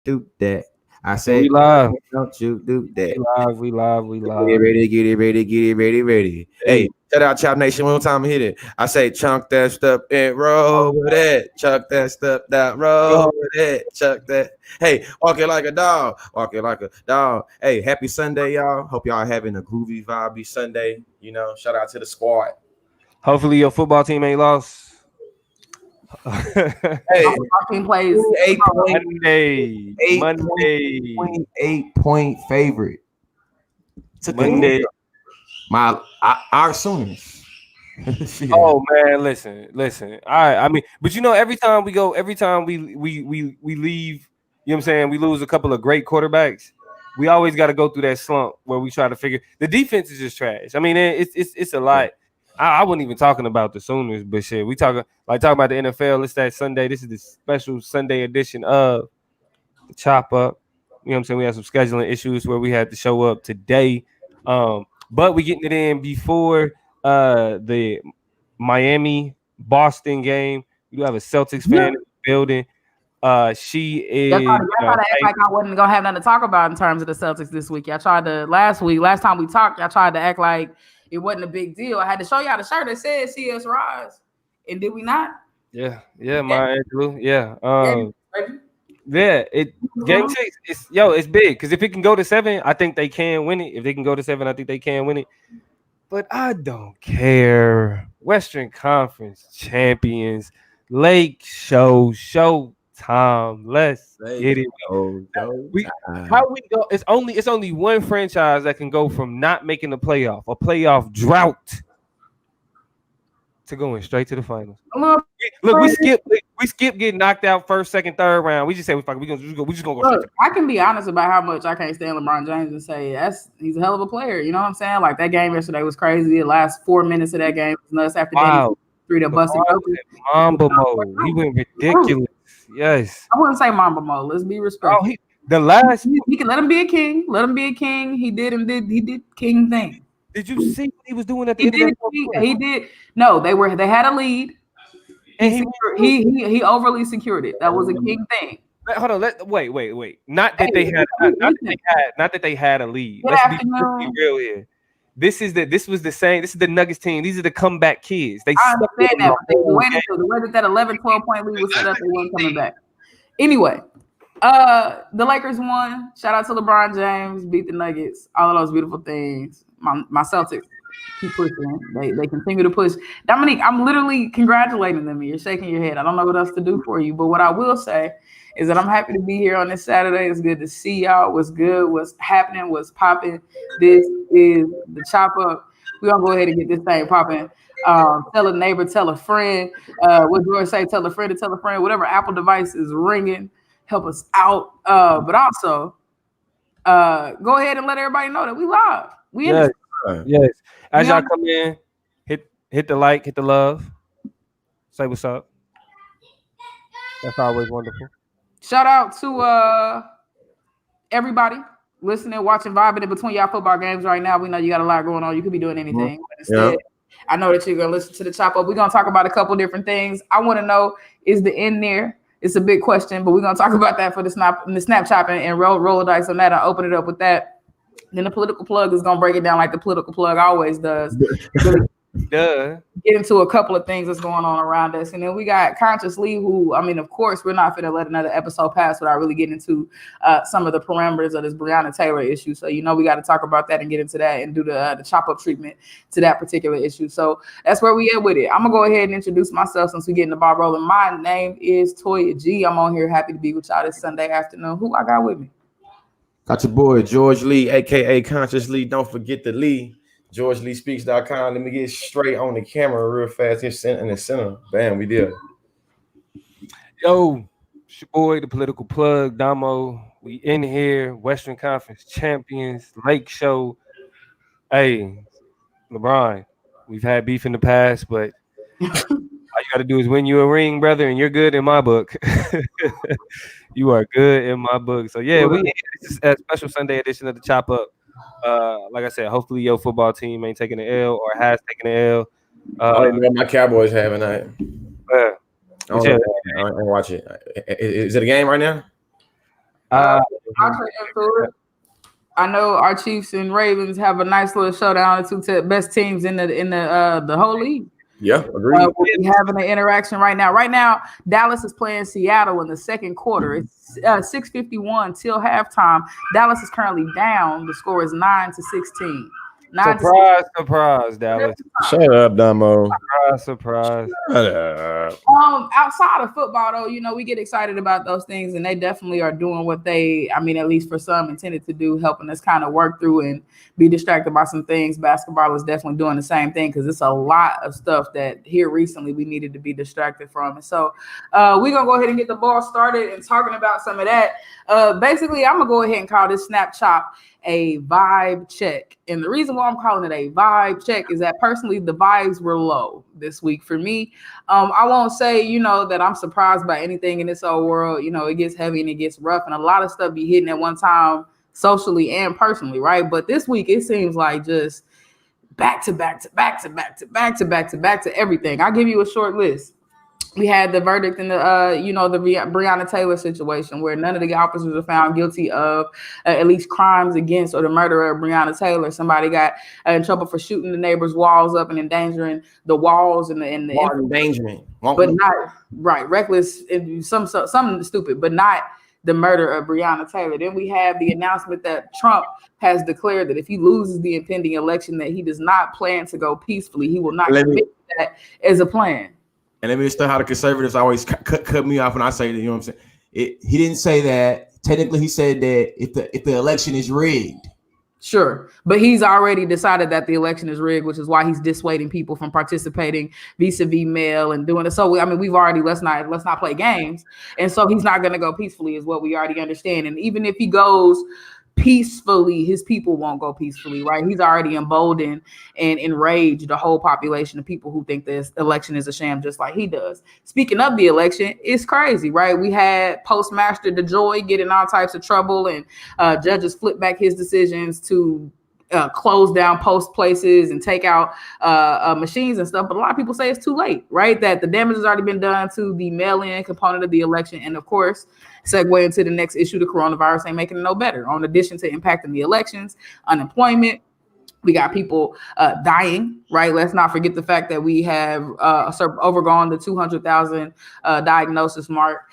do that. I We say, live. don't you do We that. live. We live. We Get it live. ready, get it ready, get it ready, ready. Hey, Hey, shout out Chop Nation one time hit it. I say chunk that stuff and roll with it. Chuck that stuff that roll yo, with it. Chuck that. Hey, walk it like a dog. Walk it like a dog. Hey, happy Sunday, y'all. Hope y'all having a groovy, vibey Sunday. You know, shout out to the squad. hopefully your football team ain't lost. Hey, Our team plays 8 point, Monday, 8 point, Monday, 8 point favorite. Took the Monday. our Sooners. Yeah. Oh man, listen. I mean, but you know, every time we leave, you know what I'm saying, we lose a couple of great quarterbacks. We always got to go through that slump where we try to figure the defense is just trash. I mean, it's a lot. I wasn't even talking about the Sooners, but shit, we talking about the NFL. It's that Sunday. This is the special Sunday edition of the Chop Up. You know what I'm saying? We had some scheduling issues where we had to show up today. But we getting it in before the Miami Boston game. We do have a Celtics fan in the building. She Y'all is tried, y'all tried to act like I wasn't gonna have nothing to talk about in terms of the Celtics this week. Y'all tried to last time we talked, y'all tried to act like it wasn't a big deal. I had to show y'all the shirt that said CS Rise. And did we not? yeah, my Andrew. Yeah. Baby. Yeah, game 6 it's big because if it can go to 7, I think they can win it. If they can go to 7, I think they can win it. But I don't care. Western Conference champions, Lake Showtime. Let's get it. We how we go? It's only one franchise that can go from not making a playoff drought, to going straight to the finals. Look, we skip getting knocked out first, second, third round. We just say we just gonna go straight. Look, I can be honest about how much I can't stand LeBron James and say he's a hell of a player. You know what I'm saying? Like that game yesterday was crazy. The last 4 minutes of that game was nuts after Wow. three that busted. Mamba mode. He went ridiculous. Yes. I wouldn't say Mamba mode. Let's be respectful. He can let him be a king. Let him be a king. He did king thing. Did you see what he was doing at the end of that quarter? He did. No, they had a lead. And he overly secured it. That was a king thing. Hold on. Wait. Not that they had a lead. Let's be real here. This was the same. This is the Nuggets team. These are the comeback kids. I understand that, but the way that 11, 12-point lead was set up, they weren't coming back. Anyway, the Lakers won. Shout out to LeBron James, beat the Nuggets, all of those beautiful things. My Celtics keep pushing. They continue to push. Dominique, I'm literally congratulating them. You're shaking your head. I don't know what else to do for you, but what I will say is that I'm happy to be here on this Saturday. It's good to see y'all. What's good? What's happening? What's popping? This is the Chop Up. We're going to go ahead and get this thing popping. Tell a neighbor, tell a friend. What George say, tell a friend to tell a friend. Whatever Apple device is ringing, help us out. But also, go ahead and let everybody know that we live. Yes. As y'all come in, hit the like, hit the love. Say what's up. That's always wonderful. Shout out to everybody listening, watching, vibing in between y'all football games right now. We know you got a lot going on. You could be doing anything. But instead, I know that you're going to listen to the Chop Up. We're going to talk about a couple different things. I want to know, is the end there? It's a big question, but we're going to talk about that for the snap chopping and roll dice on that. I'll open it up with that. Then the political plug is going to break it down like the political plug always does. Get into a couple of things that's going on around us. And then we got Conscious Lee, who, I mean, of course, we're not going to let another episode pass without really getting into some of the parameters of this Breonna Taylor issue. So, you know, we got to talk about that and get into that and do the chop up treatment to that particular issue. So that's where we at with it. I'm going to go ahead and introduce myself since we're getting the ball rolling. My name is Toya G. I'm on here happy to be with y'all this Sunday afternoon. Who I got with me? Got your boy, George Lee, a.k.a. Conscious Lee. Don't forget the Lee. GeorgeLeeSpeaks.com. Let me get straight on the camera real fast. In the center. Bam, we did. Yo, it's your boy, the political plug, Damo. We in here, Western Conference champions, Lake Show. Hey, LeBron, we've had beef in the past, but all you got to do is win you a ring, brother, and you're good in my book. You are good in my book. So, yeah, this is a special Sunday edition of the Chop Up. Like I said, hopefully your football team ain't taking the L or has taken the L. I don't know my Cowboys have tonight. I don't watch it. Is it a game right now? I'll trade into it. I know our Chiefs and Ravens have a nice little showdown. The two best teams in the whole league. Yeah, agreed. We're having an interaction right now. Right now, Dallas is playing Seattle in the second quarter. It's 6:51 till halftime. Dallas is currently down. The score is 9-16. Surprise, Dallas. Shut up, Damo. Surprise. Shut up. Outside of football, though, we get excited about those things, and they definitely are doing what they, at least for some, intended to do, helping us kind of work through and be distracted by some things. Basketball is definitely doing the same thing because it's a lot of stuff that here recently we needed to be distracted from. And so we're going to go ahead and get the ball started and talking about some of that. Basically, I'm going to go ahead and call this Snap Chop a vibe check. And the reason why I'm calling it a vibe check is that personally the vibes were low this week for me. I won't say, that I'm surprised by anything in this whole world. It gets heavy and it gets rough and a lot of stuff be hitting at one time socially and personally, right? But this week it seems like just back to everything. I'll give you a short list. We had the verdict in the Breonna Taylor situation where none of the officers were found guilty of at least crimes against or the murder of Breonna Taylor. Somebody got in trouble for shooting the neighbor's walls up and endangering the walls and the endangerment, but not right, reckless, something stupid, but not the murder of Breonna Taylor. Then we have the announcement that Trump has declared that if he loses the impending election, that he does not plan to go peacefully. He will not commit to that as a plan. And let me just tell how the conservatives always cut me off when I say that. You know what I'm saying? He didn't say that. Technically, he said that if the election is rigged. Sure, but he's already decided that the election is rigged, which is why he's dissuading people from participating vis-a-vis mail and doing it. So we've already let's not play games, and so he's not going to go peacefully, is what we already understand. And even if he goes peacefully, his people won't go peacefully, right? He's already emboldened and enraged the whole population of people who think this election is a sham, just like he does. Speaking of the election, it's crazy, right? We had Postmaster DeJoy get in all types of trouble, and judges flip back his decisions to close down post places and take out machines and stuff. But a lot of people say it's too late, right? That the damage has already been done to the mail-in component of the election. And of course, segue into the next issue, the coronavirus ain't making it no better. In addition to impacting the elections, unemployment, we got people dying, right? Let's not forget the fact that we have overgone the 200,000 diagnosis mark.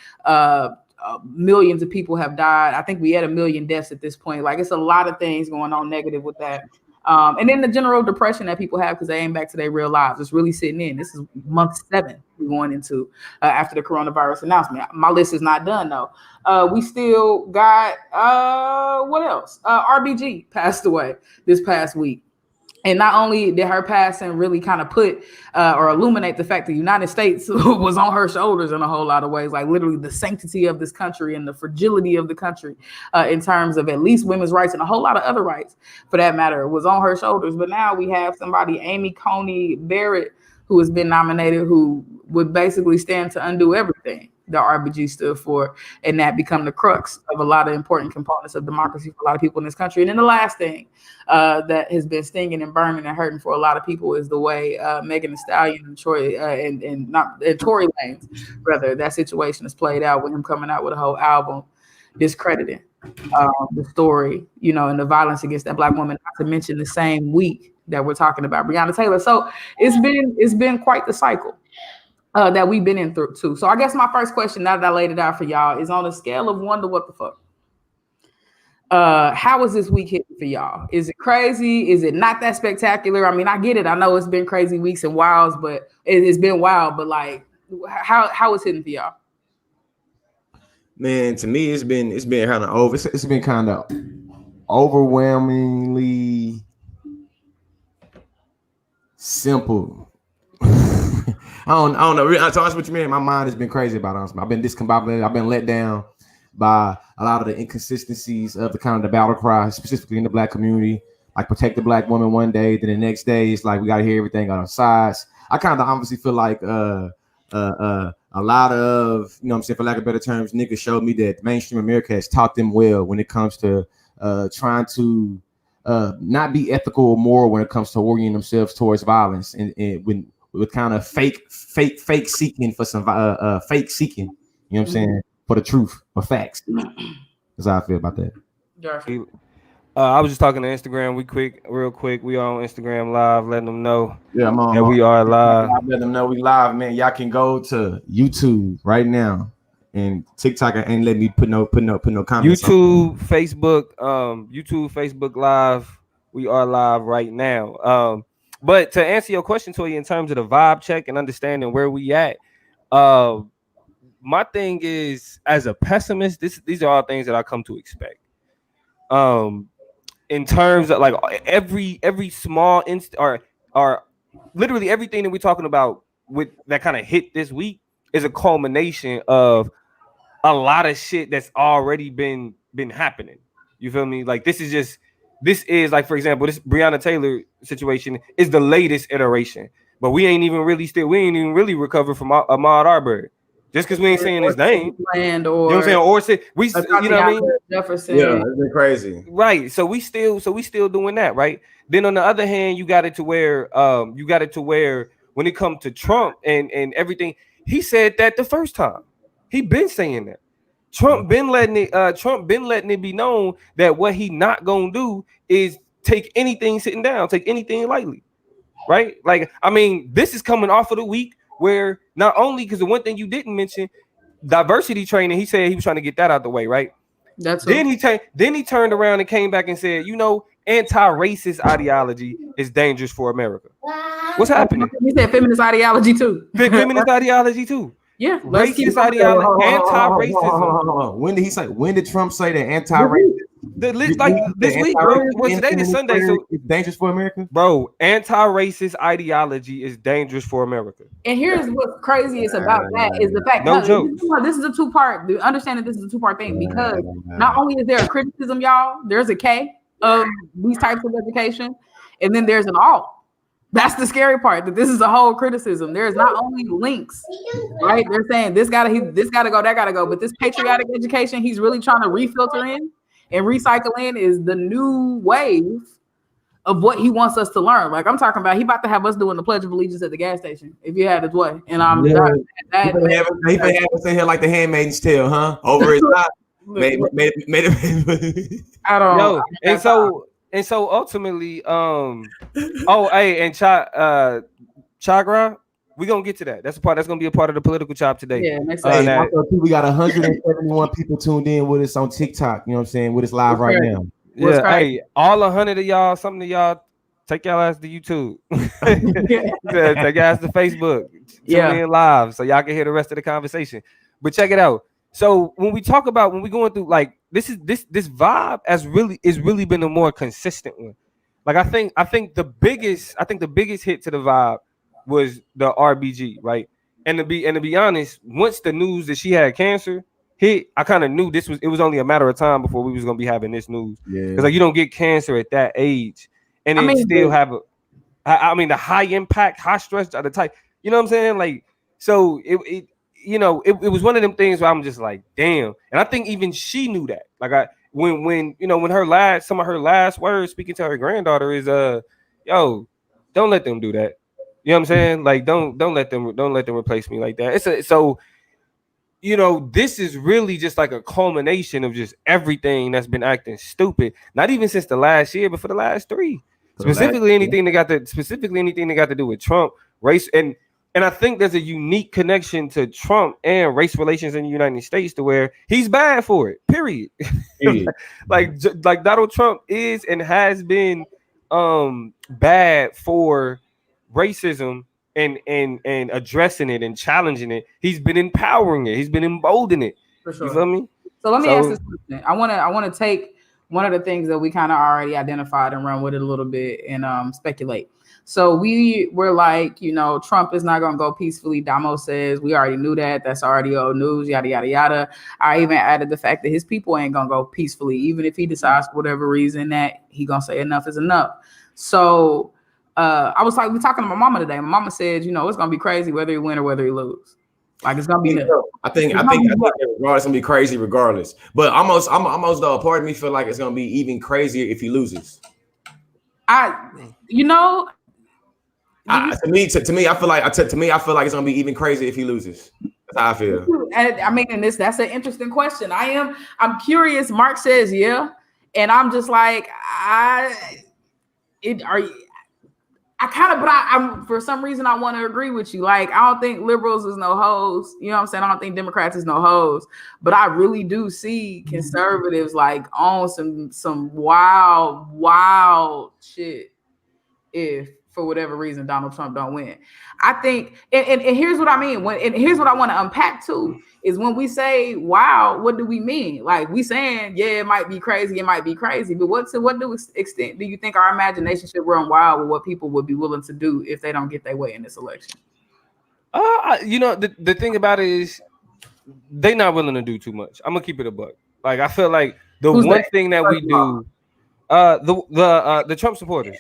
Millions of people have died. I think we had 1 million deaths at this point. Like, it's a lot of things going on negative with that. And then the general depression that people have because they ain't back to their real lives. It's really sitting in. This is month 7 we're going into after the coronavirus announcement. My list is not done, though. We still got, what else? RBG passed away this past week. And not only did her passing really kind of put or illuminate the fact that the United States was on her shoulders in a whole lot of ways, like literally the sanctity of this country and the fragility of the country in terms of at least women's rights and a whole lot of other rights, for that matter, was on her shoulders. But now we have somebody, Amy Coney Barrett, who has been nominated, who would basically stand to undo everything the RBG stood for, and that become the crux of a lot of important components of democracy for a lot of people in this country. And then the last thing that has been stinging and burning and hurting for a lot of people is the way Megan Thee Stallion and Tory Lanez, rather, that situation is played out with him coming out with a whole album discrediting the story, and the violence against that Black woman, not to mention the same week that we're talking about Breonna Taylor. So it's been quite the cycle that we've been in through too. So I guess my first question, now that I laid it out for y'all, is on a scale of 1 to what the fuck? How was this week hitting for y'all? Is it crazy? Is it not that spectacular? I mean, I get it. I know it's been crazy weeks and wilds, but it's been wild. But like, how is it hitting for y'all? Man, to me, it's been kind of over. It's been kind of overwhelmingly simple. I don't know. To honest with you, man, my mind has been crazy about it. I've been discombobulated. I've been let down by a lot of the inconsistencies of the kind of the battle cry, specifically in the Black community. Like, protect the Black woman one day, then the next day it's like we got to hear everything on our sides. I kind of obviously feel like a lot of, what I'm saying, for lack of better terms, niggas showed me that mainstream America has taught them well when it comes to trying to not be ethical or moral when it comes to orienting themselves towards violence and with kind of fake seeking for some fake seeking, for the truth or facts. That's how I feel about that. I was just talking to Instagram. Real quick. We are on Instagram live, letting them know. Yeah, I'm on. And we are live. Let them know we live, man. Y'all can go to YouTube right now, and TikTok ain't let me put no comments. YouTube, Facebook Live. We are live right now. But to answer your question, Toya, in terms of the vibe check and understanding where we at, my thing is, as a pessimist, these are all things that I come to expect. In terms of like every small or literally everything that we're talking about with that kind of hit this week is a culmination of a lot of shit that's already been happening. You feel me? Like this is like, for example, this Breonna Taylor situation is the latest iteration, but we ain't even really recovered from Ahmaud Arbery. Just because we ain't saying his name, you know what I'm saying? Or say we, you know what I mean? Jefferson. Yeah, it's been crazy, right? So we still doing that, right? Then on the other hand, you got it to where when it comes to Trump and everything, he said that the first time. He been saying that. Trump been letting it be known that what he not gonna do is take anything sitting down, take anything lightly, right? Like, I mean, this is coming off of the week where not only, because the one thing you didn't mention, diversity training, he said he was trying to get that out the way, right? Then he turned around and came back and said, anti-racist ideology is dangerous for America. What's happening? He said feminist ideology too. Feminist ideology too. Yeah, racist ideology, anti-racism. When did he say? When did Trump say that anti-racist? Like this week, bro. Well, today is Sunday, so it's dangerous for America, bro. Anti-racist ideology is dangerous for America. And here's what's craziest about that is the fact this is a two-part. Understand that this is a two-part thing, because not only is there a criticism, y'all, there's a K of these types of education, and then there's an all. That's the scary part, that this is a whole criticism. There's not only links, right? They're saying this gotta go, that gotta go, but this patriotic education he's really trying to refilter in and recycle in is the new wave of what he wants us to learn. Like I'm talking about, he about to have us doing the Pledge of Allegiance at the gas station if you had his way. And I'm he been having us in here like the Handmaid's Tale, huh? Over his top. Made it. I don't know. And so ultimately, and Chagra, we're gonna get to that. That's gonna be a part of the political chop today. Yeah, next we got 171 people tuned in with us on TikTok, you know what I'm saying, with us live right now. Yeah, hey, all 100 of y'all, some of y'all take y'all ass to YouTube. Take y'all ass to Facebook. Tune in live so y'all can hear the rest of the conversation. But check it out. So when we going through, like, this vibe is really been a more consistent one. Like I think the biggest hit to the vibe was the RBG, right? And to be honest, once the news that she had cancer hit, I kind of knew it was only a matter of time before we was gonna be having this news. Because like you don't get cancer at that age, and still have the high impact, high stress of the type. You know what I'm saying? Like, so it was one of them things where I'm just like, damn. And I think even she knew that. Like when some of her last words speaking to her granddaughter is yo, don't let them do that. You know what I'm saying? Like don't let them replace me like that. This is really just like a culmination of just everything that's been acting stupid. Not even since the last year, but for the last 3. Specifically anything that got to do with Trump, race, and I think there's a unique connection to Trump and race relations in the United States to where he's bad for it, period. like Donald Trump is and has been bad for racism and addressing it and challenging it. He's been empowering it. He's been emboldening it. For sure. You feel me? So let me ask this question. I want to take one of the things that we kind of already identified and run with it a little bit and speculate. So we were like, Trump is not going to go peacefully. Damo says we already knew that. That's already old news, yada, yada, yada. I even added the fact that his people ain't going to go peacefully, even if he decides for whatever reason that he going to say enough is enough. So I was like, we're talking to my mama today. My mama said, it's going to be crazy whether he win or whether he lose. Like it's going to be I think it's going to be crazy regardless. But almost though, a part of me feel like it's going to be even crazier if he loses. To me, I feel like it's gonna be even crazier if he loses. That's how I feel. And I mean, and that's an interesting question. I'm curious. Mark says, yeah. And I'm just like, I'm for some reason I want to agree with you. Like, I don't think liberals is no hoes. You know what I'm saying? I don't think Democrats is no hoes. But I really do see conservatives like on some wild shit if for whatever reason Donald Trump don't win. I think, and here's what I mean. Here's what I want to unpack too, is when we say wow, what do we mean? Like, we saying, yeah, it might be crazy, but what extent do you think our imagination should run wild with what people would be willing to do if they don't get their way in this election? The thing about it is they not willing to do too much. I'm gonna keep it a buck. Like, I feel like the thing that we do, the Trump supporters.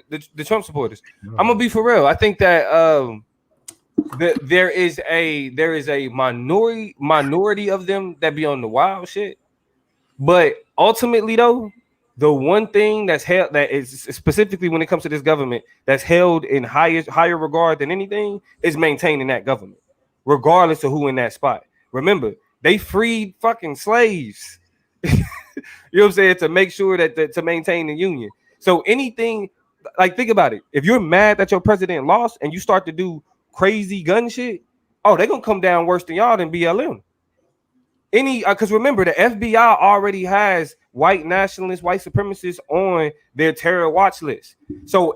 The Trump supporters. I'm gonna be for real. I think that there is a minority of them that be on the wild shit. But ultimately, though, the one thing that is specifically when it comes to this government that's held in higher regard than anything is maintaining that government, regardless of who in that spot. Remember, they freed fucking slaves. You know what I'm saying, to make sure that to maintain the union. So anything. Like, think about it. If you're mad that your president lost and you start to do crazy gun shit, they're gonna come down worse than y'all than BLM. Because remember, the FBI already has white nationalists, white supremacists on their terror watch list. So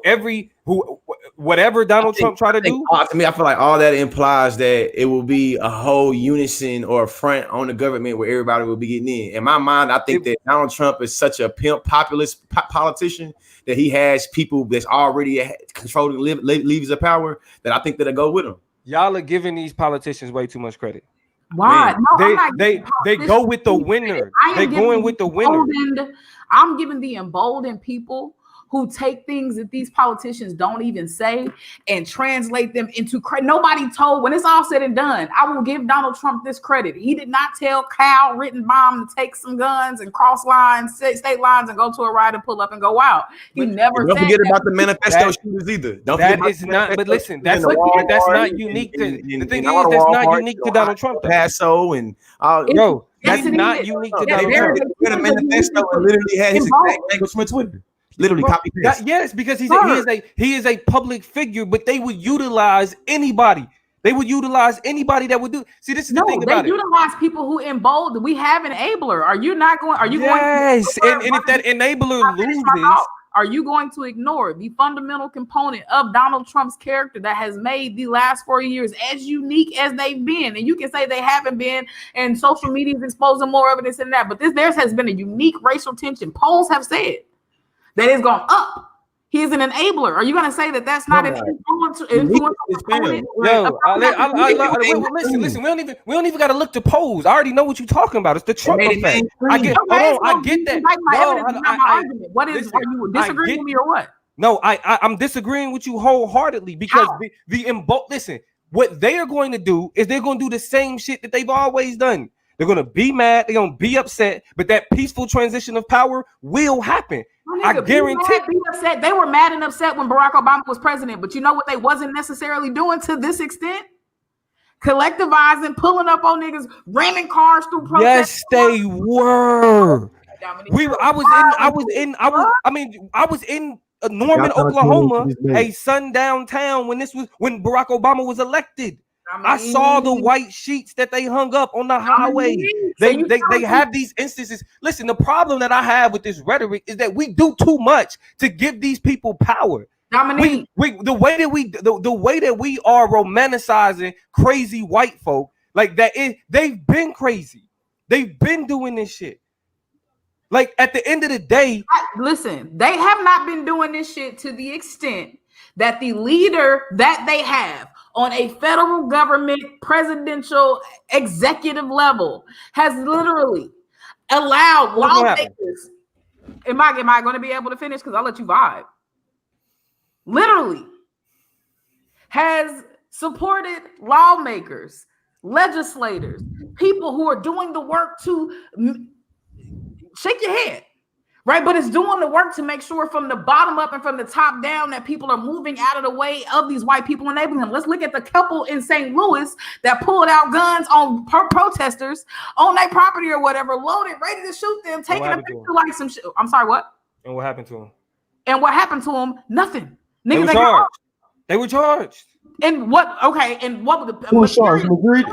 whatever Donald Trump try to do, to me, I feel like all that implies that it will be a whole unison or a front on the government where everybody will be getting in. In my mind, I think that Donald Trump is such a pimp populist politician that he has people that's already controlling levers of power that I think that'll go with him. Y'all are giving these politicians way too much credit. Why? Man, they go with the winner. They're going with the winner. I'm giving the emboldened people who take things that these politicians don't even say and translate them into credit. Nobody told, when it's all said and done, I will give Donald Trump this credit. He did not tell Kyle Rittenbaum to take some guns and cross lines, state lines, and go to a ride and pull up and go out. He never don't forget about the manifesto shooters either. That is not, but listen, that's not unique to, the thing is, that's not unique to Donald Trump. Paso and bro, that's not unique to Donald Trump. The manifesto literally had his exact language from Twitter. Literally copy paste. Yes, because he is a public figure, but they would utilize anybody. They would utilize anybody that would do. See, this is the thing about it. They utilize people who embolden. We have an enabler. Are you not going? Are you going? Yes, and if that enabler loses, are you going to ignore the fundamental component of Donald Trump's character that has made the last 4 years as unique as they've been? And you can say they haven't been, and social media is exposing more evidence than that. But theirs has been a unique racial tension. Polls have said that it's gone up. He is an enabler. Are you going to say that that's not an influence? Listen. We don't even got to look to polls. I already know what you're talking about. It's the Trump effect. I get that. What is? Are you disagreeing with me or what? No, I'm disagreeing with you wholeheartedly because listen. What they are going to do is they're going to do the same shit that they've always done. They're going to be mad. They're going to be upset. But that peaceful transition of power will happen. I guarantee. They were mad and upset when Barack Obama was president. But you know what they wasn't necessarily doing to this extent? Collectivizing, pulling up on niggas, ramming cars through protests. Yes, they were. I was in Norman, Oklahoma, a sundown town when Barack Obama was elected. I saw the white sheets that they hung up on the highway. They have these instances. Listen, the problem that I have with this rhetoric is that we do too much to give these people power. The way that we are romanticizing crazy white folk, like that they've been crazy. They've been doing this shit. Like, at the end of the day, listen, they have not been doing this shit to the extent that the leader that they have on a federal government, presidential, executive level has literally allowed lawmakers. Am I going to be able to finish? Because I'll let you vibe. Literally has supported lawmakers, legislators, people who are doing the work to shake your head. Right, but it's doing the work to make sure from the bottom up and from the top down that people are moving out of the way of these white people enabling them. Let's look at the couple in St. Louis that pulled out guns on protesters on their property or whatever, loaded, ready to shoot them, taking a picture like some shit. I'm sorry, what? And what happened to them? And what happened to them? Nothing. They were charged. They were charged. And what? Okay, and what was the? Who was charged? Madrid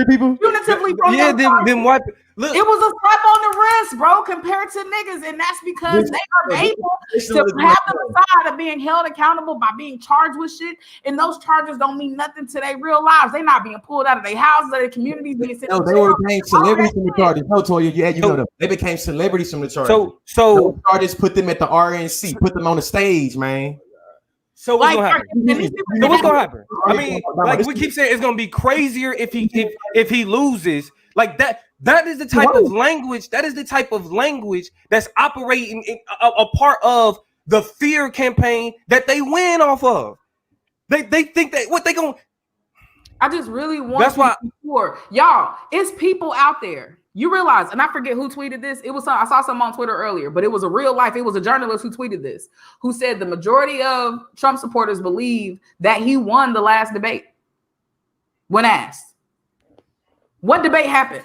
people? Punitively, yeah, them white. Look, it was a slap on the wrist, bro, compared to niggas, and that's because they are able to have the side of being held accountable by being charged with shit, and those charges don't mean nothing to their real lives. They're not being pulled out of their houses, or their communities. Being sent no, they were became celebrities from the charges. No, Toya, yeah, you know them. They became celebrities from the charges. So those charges put them at the RNC, put them on the stage, man. So what's gonna happen? So what's gonna happen? I mean, like we keep saying, it's gonna be crazier if he loses. Like that. That is the type of language. That is the type of language that's operating in a part of the fear campaign that they win off of. They think that what they gonna. I just really want. That's why, sure. Y'all. It's people out there. You realize, and I forget who tweeted this. It was I saw something on Twitter earlier, but it was a real life. It was a journalist who tweeted this, who said the majority of Trump supporters believe that he won the last debate. When asked, what debate happened?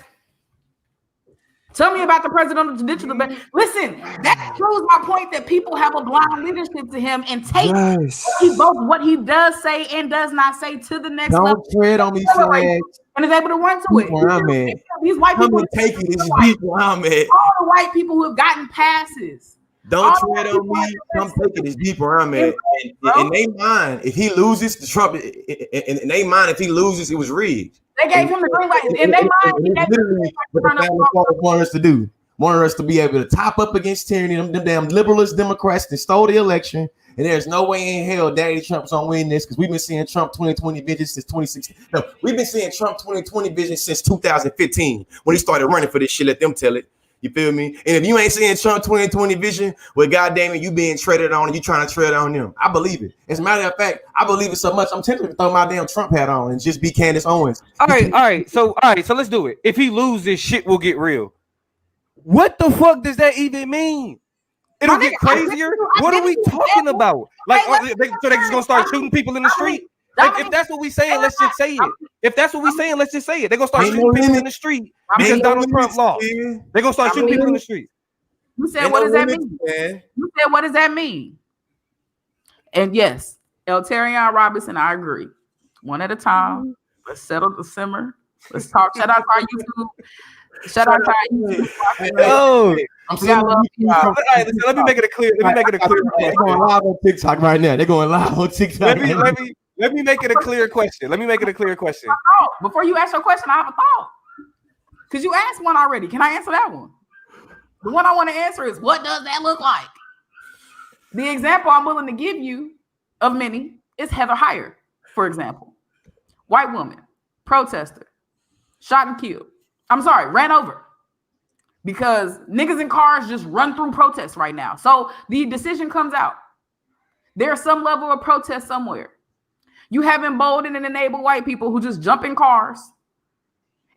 Tell me about the presidential debate. Listen, that proves my point that people have a blind leadership to him and take what he does say and does not say to the next level. Don't tread on me, flag. And is able to run to it. These white people take it. This beat where I'm at. All the white people who have gotten passes. Don't tread on me. I'm taking this deep where I'm at. In they mind, if he loses the Trump, in they mind, if he loses, it was rigged. They gave him the green light. In their mind, he gave literally what the family wanted us to do. Wanted us to be able to top up against tyranny. Them damn liberalist Democrats that stole the election. And there's no way in hell Daddy Trump's gonna win this because we've been seeing Trump 2020 vision since 2016. No, we've been seeing Trump 2020 vision since 2015 when he started running for this shit. Let them tell it. You feel me? And if you ain't seeing Trump 2020 vision, well, goddamn it, you being treaded on and you trying to tread on them. I believe it. As a matter of fact, I believe it so much. I'm tempted to throw my damn Trump hat on and just be Candace Owens. All right. So let's do it. If he loses, shit will get real. What the fuck does that even mean? It'll get crazier. What are we talking about? Like, so they just gonna start shooting people in the street? Like, if that's what we saying, let's just say it. If that's what we saying, let's just say it. They're gonna start shooting people in the street because Donald Trump lost. They're gonna start shooting people in the street. You said, what does that mean? You said, what does that mean? And yes, Eltarion Robinson, I agree. One at a time. Let's settle the simmer. Let's talk. Shout out to our YouTube. Shout out to our YouTube. Oh, let me make it a clear. Let me make it a clear. They're going live on TikTok right now. They're going live on TikTok. Let me make it a clear question. Before you ask your question, I have a thought. Because you asked one already. Can I answer that one? The one I want to answer is, what does that look like? The example I'm willing to give you of many is Heather Heyer, for example. White woman, protester, shot and killed. Ran over. Because niggas in cars just run through protests right now. So the decision comes out. There's some level of protest somewhere. You have emboldened and enabled white people who just jump in cars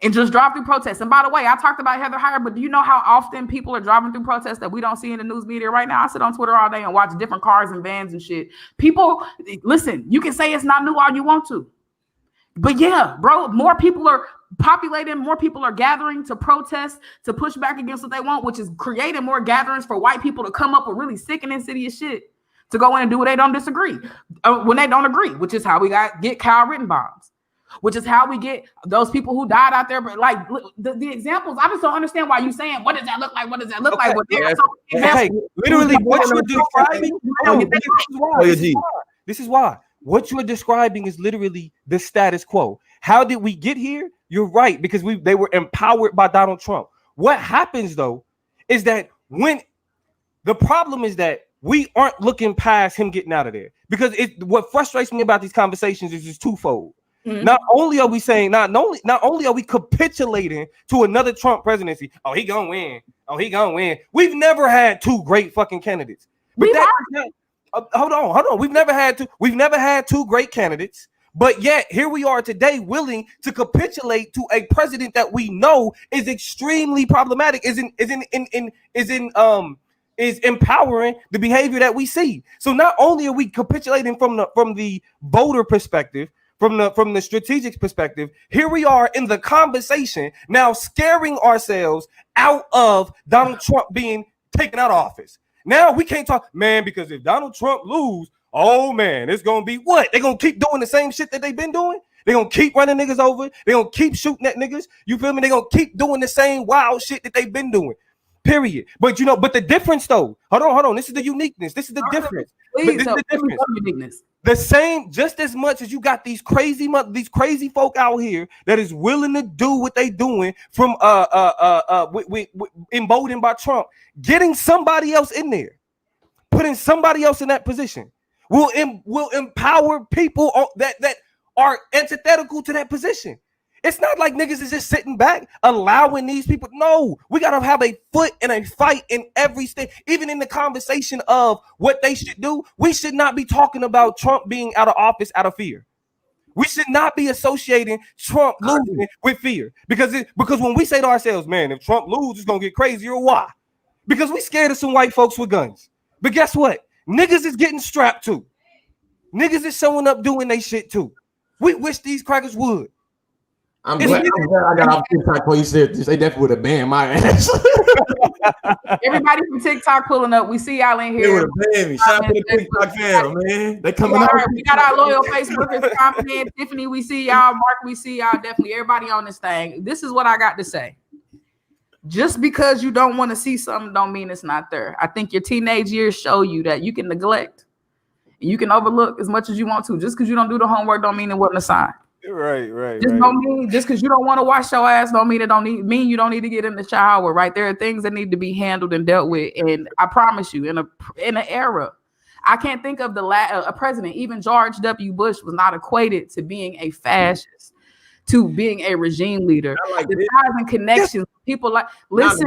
and just drive through protests. And by the way, I talked about Heather Heyer, but do you know how often people are driving through protests that we don't see in the news media right now? I sit on Twitter all day and watch different cars and vans and shit. People, listen, you can say it's not new all you want to. But yeah, bro, more people are populating, more people are gathering to protest, to push back against what they want, which is creating more gatherings for white people to come up with really sick and insidious shit to go in and do what they don't disagree, when they don't agree, which is how we get Kyle Rittenbombs, which is how we get those people who died out there. But like the examples, I just don't understand why you saying, what does that look like? What does that look like? Literally, what you're describing, this is why. What you are describing is literally the status quo. How did we get here? You're right, because they were empowered by Donald Trump. What happens though is that when the problem is that we aren't looking past him getting out of there, because what frustrates me about these conversations is just twofold. Mm-hmm. Not only are we saying, not only are we capitulating to another Trump presidency. Oh, he gonna win. We've never had two great fucking candidates. But hold on. We've never had two great candidates, but yet here we are today, willing to capitulate to a president that we know is extremely problematic, is in is empowering the behavior that we see. So not only are we capitulating from the voter perspective, from the strategic perspective, here we are in the conversation now scaring ourselves out of Donald Trump being taken out of office. Now we can't talk, man, because if Donald Trump lose, oh man, it's gonna be what? They're gonna keep doing the same shit that they've been doing. They're gonna keep running niggas over. They're gonna keep shooting at niggas. You feel me? They're gonna keep doing the same wild shit that they've been doing. Period. But but the difference though, hold on. This is the uniqueness. This is the difference. Please, this is the difference. Uniqueness. The same, just as much as you got these crazy folk out here that is willing to do what they doing from emboldened by Trump, getting somebody else in there, putting somebody else in that position will empower people that are antithetical to that position. It's not like niggas is just sitting back allowing these people. No, we gotta have a foot and a fight in every state. Even in the conversation of what they should do, we should not be talking about Trump being out of office out of fear. We should not be associating Trump losing with fear. Because when we say to ourselves, man, if Trump loses, it's gonna get crazier. Why? Because we scared of some white folks with guns. But guess what? Niggas is getting strapped too. Niggas is showing up doing they shit too. We wish these crackers would. I'm glad I got off TikTok before you said this. They definitely would have banned my ass. Everybody from TikTok pulling up. We see y'all in here. They would have banned me. Shout out to the TikTok fam, man. They coming out. We got our loyal Facebookers coming in. Tiffany, we see y'all. Mark, we see y'all. Definitely everybody on this thing. This is what I got to say. Just because you don't want to see something don't mean it's not there. I think your teenage years show you that you can neglect and you can overlook as much as you want to. Just because you don't do the homework don't mean it wasn't a sign. Right. Don't mean just because you don't want to wash your ass don't mean mean you don't need to get in the shower. Right, there are things that need to be handled and dealt with. And I promise you, in an era, I can't think of a president. Even George W. Bush was not equated to being a fascist, to being a regime leader. Like the ties and connections, people like listen,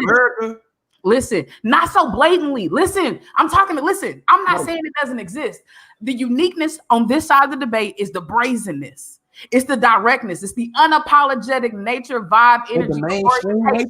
not so blatantly. Listen, I'm not saying it doesn't exist. The uniqueness on this side of the debate is the brazenness. It's the directness. It's the unapologetic nature, vibe, energy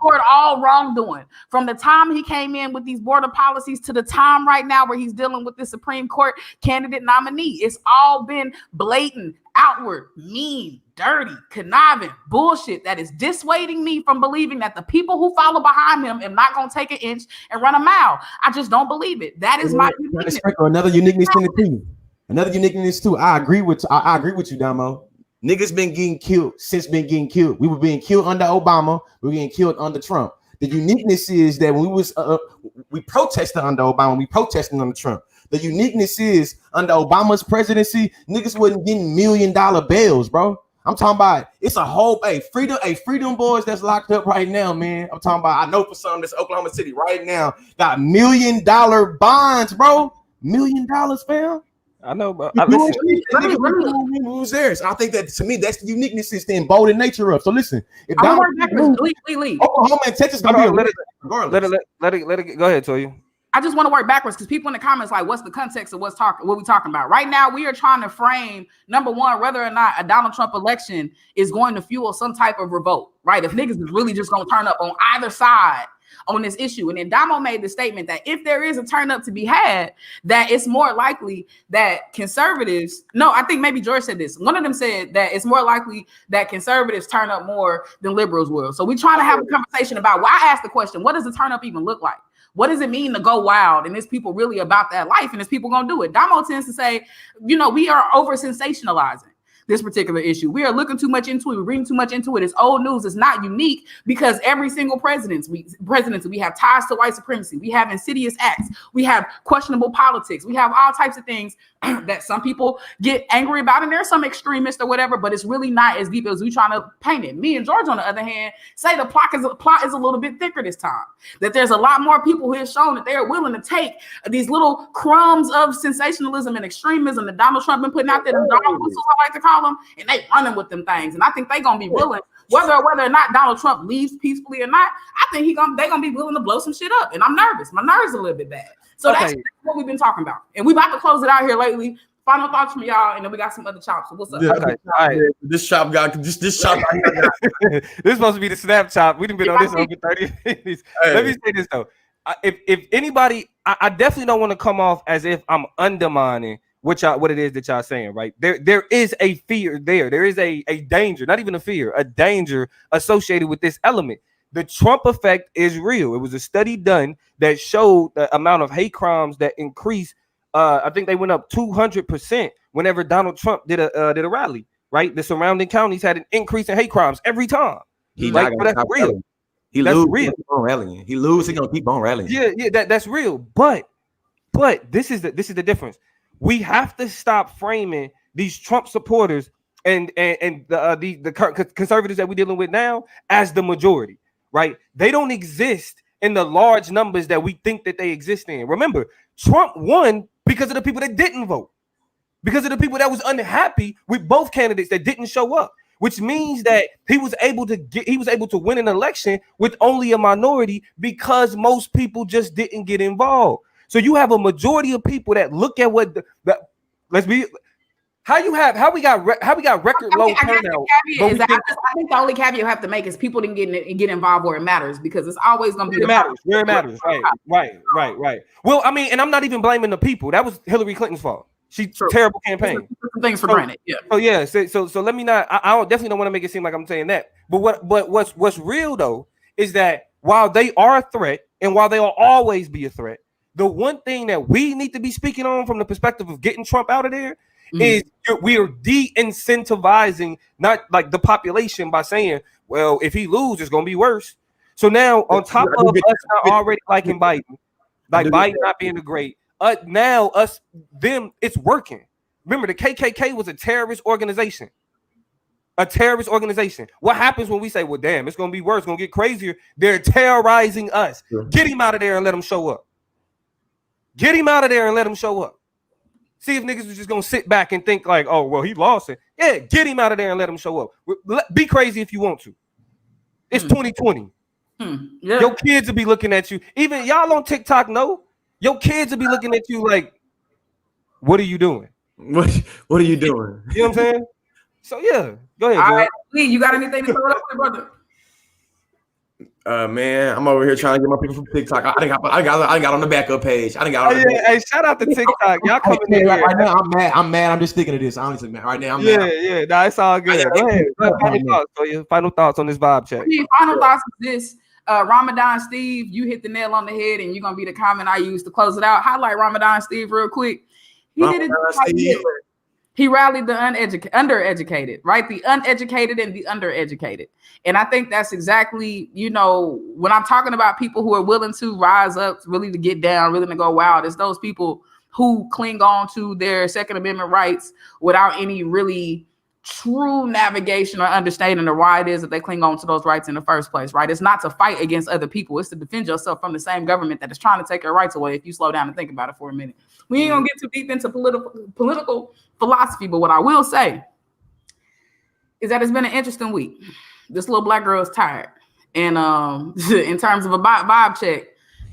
toward all wrongdoing. From the time he came in with these border policies to the time right now where he's dealing with the Supreme Court candidate nominee, it's all been blatant, outward, mean, dirty, conniving bullshit that is dissuading me from believing that the people who follow behind him are not going to take an inch and run a mile. I just don't believe it. That is my uniqueness. Another uniqueness in the team. Another uniqueness too. I agree with you, Damo. Niggas been getting killed since been getting killed. We were being killed under Obama. We were getting killed under Trump. The uniqueness is that when we protested under Obama, we protested under Trump. The uniqueness is under Obama's presidency, niggas wasn't getting $1 million bails, bro. I'm talking about it's a whole freedom boys that's locked up right now, man. I'm talking about I know for some that's Oklahoma City right now got $1 million bonds, bro. $1 million, fam. I know, but who's theirs? I think that to me, that's the uniqueness, is the emboldened nature of. So listen, if Oklahoma and Texas gonna be let it go ahead, Toya. I just want to work backwards because people in the comments like, what's the context of what we talking about? Right now, we are trying to frame, number one, whether or not a Donald Trump election is going to fuel some type of revolt, right? If niggas is really just going to turn up on either side on this issue. And then Damo made the statement that if there is a turn up to be had, that it's more likely that conservatives, no, I think maybe George said this. One of them said that it's more likely that conservatives turn up more than liberals will. So we're trying to have a conversation about, I asked the question, what does the turn up even look like? What does it mean to go wild? And is people really about that life? And is people going to do it? Damo tends to say, we are over sensationalizing this particular issue. We are looking too much into it. We're reading too much into it. It's old news. It's not unique because every single presidency, we have ties to white supremacy. We have insidious acts. We have questionable politics. We have all types of things that some people get angry about. And there's some extremists or whatever, but it's really not as deep as we trying to paint it. Me and George, on the other hand, say the plot is a little bit thicker this time. That there's a lot more people who have shown that they are willing to take these little crumbs of sensationalism and extremism that Donald Trump been putting out there, the dog whistles, I like to call them, and they running with them things. And I think they gonna be willing, whether or not Donald Trump leaves peacefully or not, I think they gonna be willing to blow some shit up. And I'm nervous. My nerves are a little bit bad. So that's what we've been talking about. And we about to close it out here lately. Final thoughts from y'all, and then we got some other chops. So what's up? Yeah, okay. All right. This chop got this chop. This is supposed to be the snap chop. We done been on this over 30 minutes. Hey. Let me say this though. if anybody, I definitely don't want to come off as if I'm undermining what it is that y'all saying, right? There is a fear there. There is a danger, not even a fear, a danger associated with this element. The Trump effect is real. It was a study done that showed the amount of hate crimes that increased. I think they went up 200% whenever Donald Trump did a rally, right? The surrounding counties had an increase in hate crimes every time. That's real. That's real. He lose, he gonna keep on rallying. Yeah, that's real. But this is the difference. We have to stop framing these Trump supporters and the conservatives that we're dealing with now as the majority, right? They don't exist in the large numbers that we think that they exist in. Remember, Trump won because of the people that didn't vote, because of the people that was unhappy with both candidates that didn't show up, which means that he was able to win an election with only a minority because most people just didn't get involved. So you have a majority of people that look at what how we got record low turnout. I think the only caveat you have to make is people didn't get involved where it matters, because it's always going to be where it matters. Right. Well, I mean, and I'm not even blaming the people. That was Hillary Clinton's fault. Terrible campaign. Things for granted. Yeah. So let me not. I definitely don't want to make it seem like I'm saying that. But what's real though is that while they are a threat and while they will always be a threat, the one thing that we need to be speaking on from the perspective of getting Trump out of there is we are de-incentivizing not like the population by saying, well, if he loses, it's gonna be worse. So now on top of us not already liking Biden, like Biden not being the great. Now it's working. Remember, the KKK was a terrorist organization. What happens when we say, well, damn, it's gonna be worse, it's gonna get crazier? They're terrorizing us. Get him out of there and let him show up. See if niggas is just gonna sit back and think like, oh, well, he lost it. Yeah, get him out of there and let him show up. Be crazy if you want to. It's 2020. Yeah. Your kids will be looking at you. Even y'all on TikTok know. Your kids will be looking at you like, what are you doing? What are you doing? You know what I'm saying? So yeah, go ahead. All right, Lee, you got anything to throw up there, brother? Man, I'm over here trying to get my people from TikTok. I got on the backup page. Hey, shout out to TikTok. Y'all coming in here. Right now, I'm mad. I'm just thinking of this. Honestly, man. Right now, I'm mad. Yeah. Nah, it's all good. Go ahead. Final thoughts on this vibe check. Final thoughts on this. Ramadan Steve, you hit the nail on the head, and you're gonna be the comment I use to close it out. Highlight Ramadan Steve real quick. He rallied the undereducated, right? The uneducated and the undereducated. And I think that's exactly, when I'm talking about people who are willing to rise up, really to get down, really to go wild, it's those people who cling on to their Second Amendment rights without any really true navigation or understanding of why it is that they cling on to those rights in the first place, right? It's not to fight against other people. It's to defend yourself from the same government that is trying to take your rights away if you slow down and think about it for a minute. We ain't gonna get too deep into political philosophy, but what I will say is that it's been an interesting week. This little black girl is tired. And in terms of a vibe check,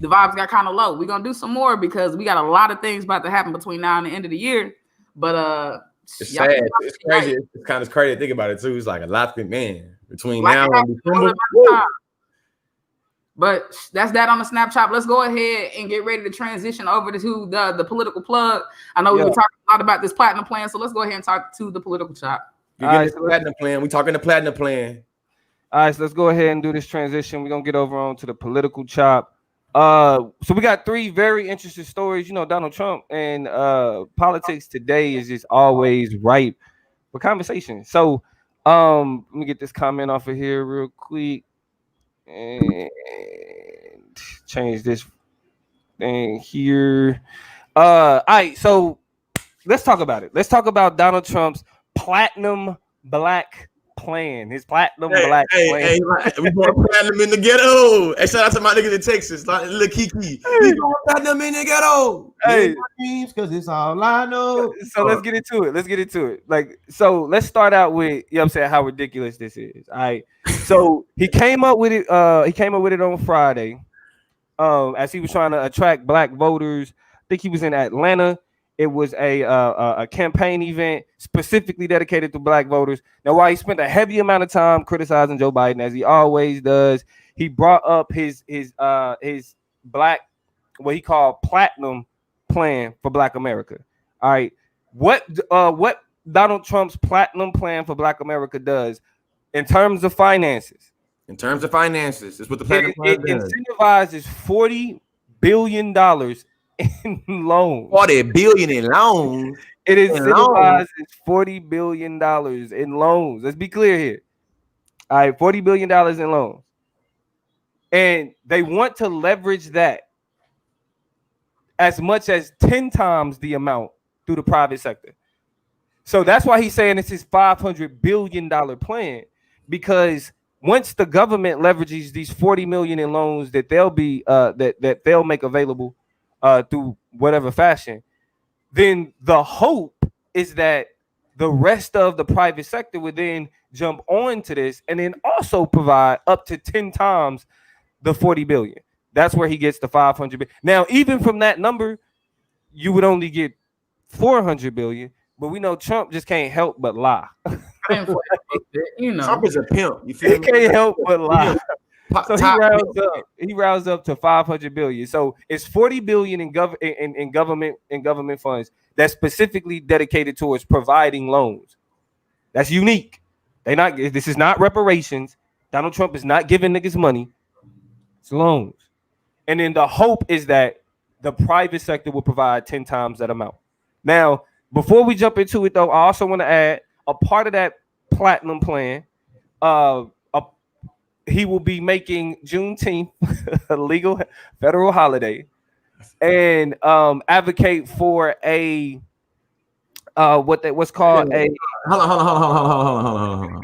the vibes got kind of low. We're gonna do some more because we got a lot of things about to happen between now and the end of the year. But it's sad. It's crazy. It's kind of crazy to think about it too. It's like a lot of between now and December. But that's that on the Snapchat. Let's go ahead and get ready to transition over to the political plug. I know we were talking a lot about this platinum plan, so let's go ahead and talk to the political chop. Platinum plan. We talking the platinum plan. All right, so let's go ahead and do this transition. We're gonna get over on to the political chop. So we got three very interesting stories. Donald Trump and politics today is just always ripe for conversation. So let me get this comment off of here real quick and change this thing here. All right, so let's talk about it. Let's talk about Donald Trump's platinum black plan. His platinum black plan. Hey, we going platinum in the ghetto. Hey, shout out to my niggas in Texas, little Kiki. We going platinum in the ghetto. Hey, because it's all I know. So let's get into it. So let's start out with how ridiculous this is. All right. So he came up with it. He came up with it on Friday. As he was trying to attract black voters. I think he was in Atlanta. It was a campaign event specifically dedicated to black voters. Now, while he spent a heavy amount of time criticizing Joe Biden, as he always does, he brought up his what he called platinum plan for Black America. All right, what Donald Trump's platinum plan for Black America does in terms of finances. In terms of finances, it's what the platinum plan does. Incentivizes $40 billion in loans. 40 billion in loans. It incentivizes $40 billion in loans. Let's be clear here. All right, $40 billion in loans. And they want to leverage that as much as 10 times the amount through the private sector. So that's why he's saying it's his $500 billion plan, because once the government leverages these 40 million in loans that they'll be that they'll make available through whatever fashion, then the hope is that the rest of the private sector would then jump onto this and then also provide up to 10 times the 40 billion. That's where he gets the 500 billion. Now, even from that number, you would only get 400 billion, but we know Trump just can't help but lie. You know, Trump is a pimp. You feel He me? can't help but lie. So he rounds up to 500 billion. So it's 40 billion in government funds that's specifically dedicated towards providing loans. That's unique. This is not reparations. Donald Trump is not giving niggas money. It's loans. And then the hope is that the private sector will provide 10 times that amount. Now, before we jump into it though, I also want to add a part of that platinum plan. He will be making Juneteenth a legal federal holiday, and advocate for a what's called a. Hold on.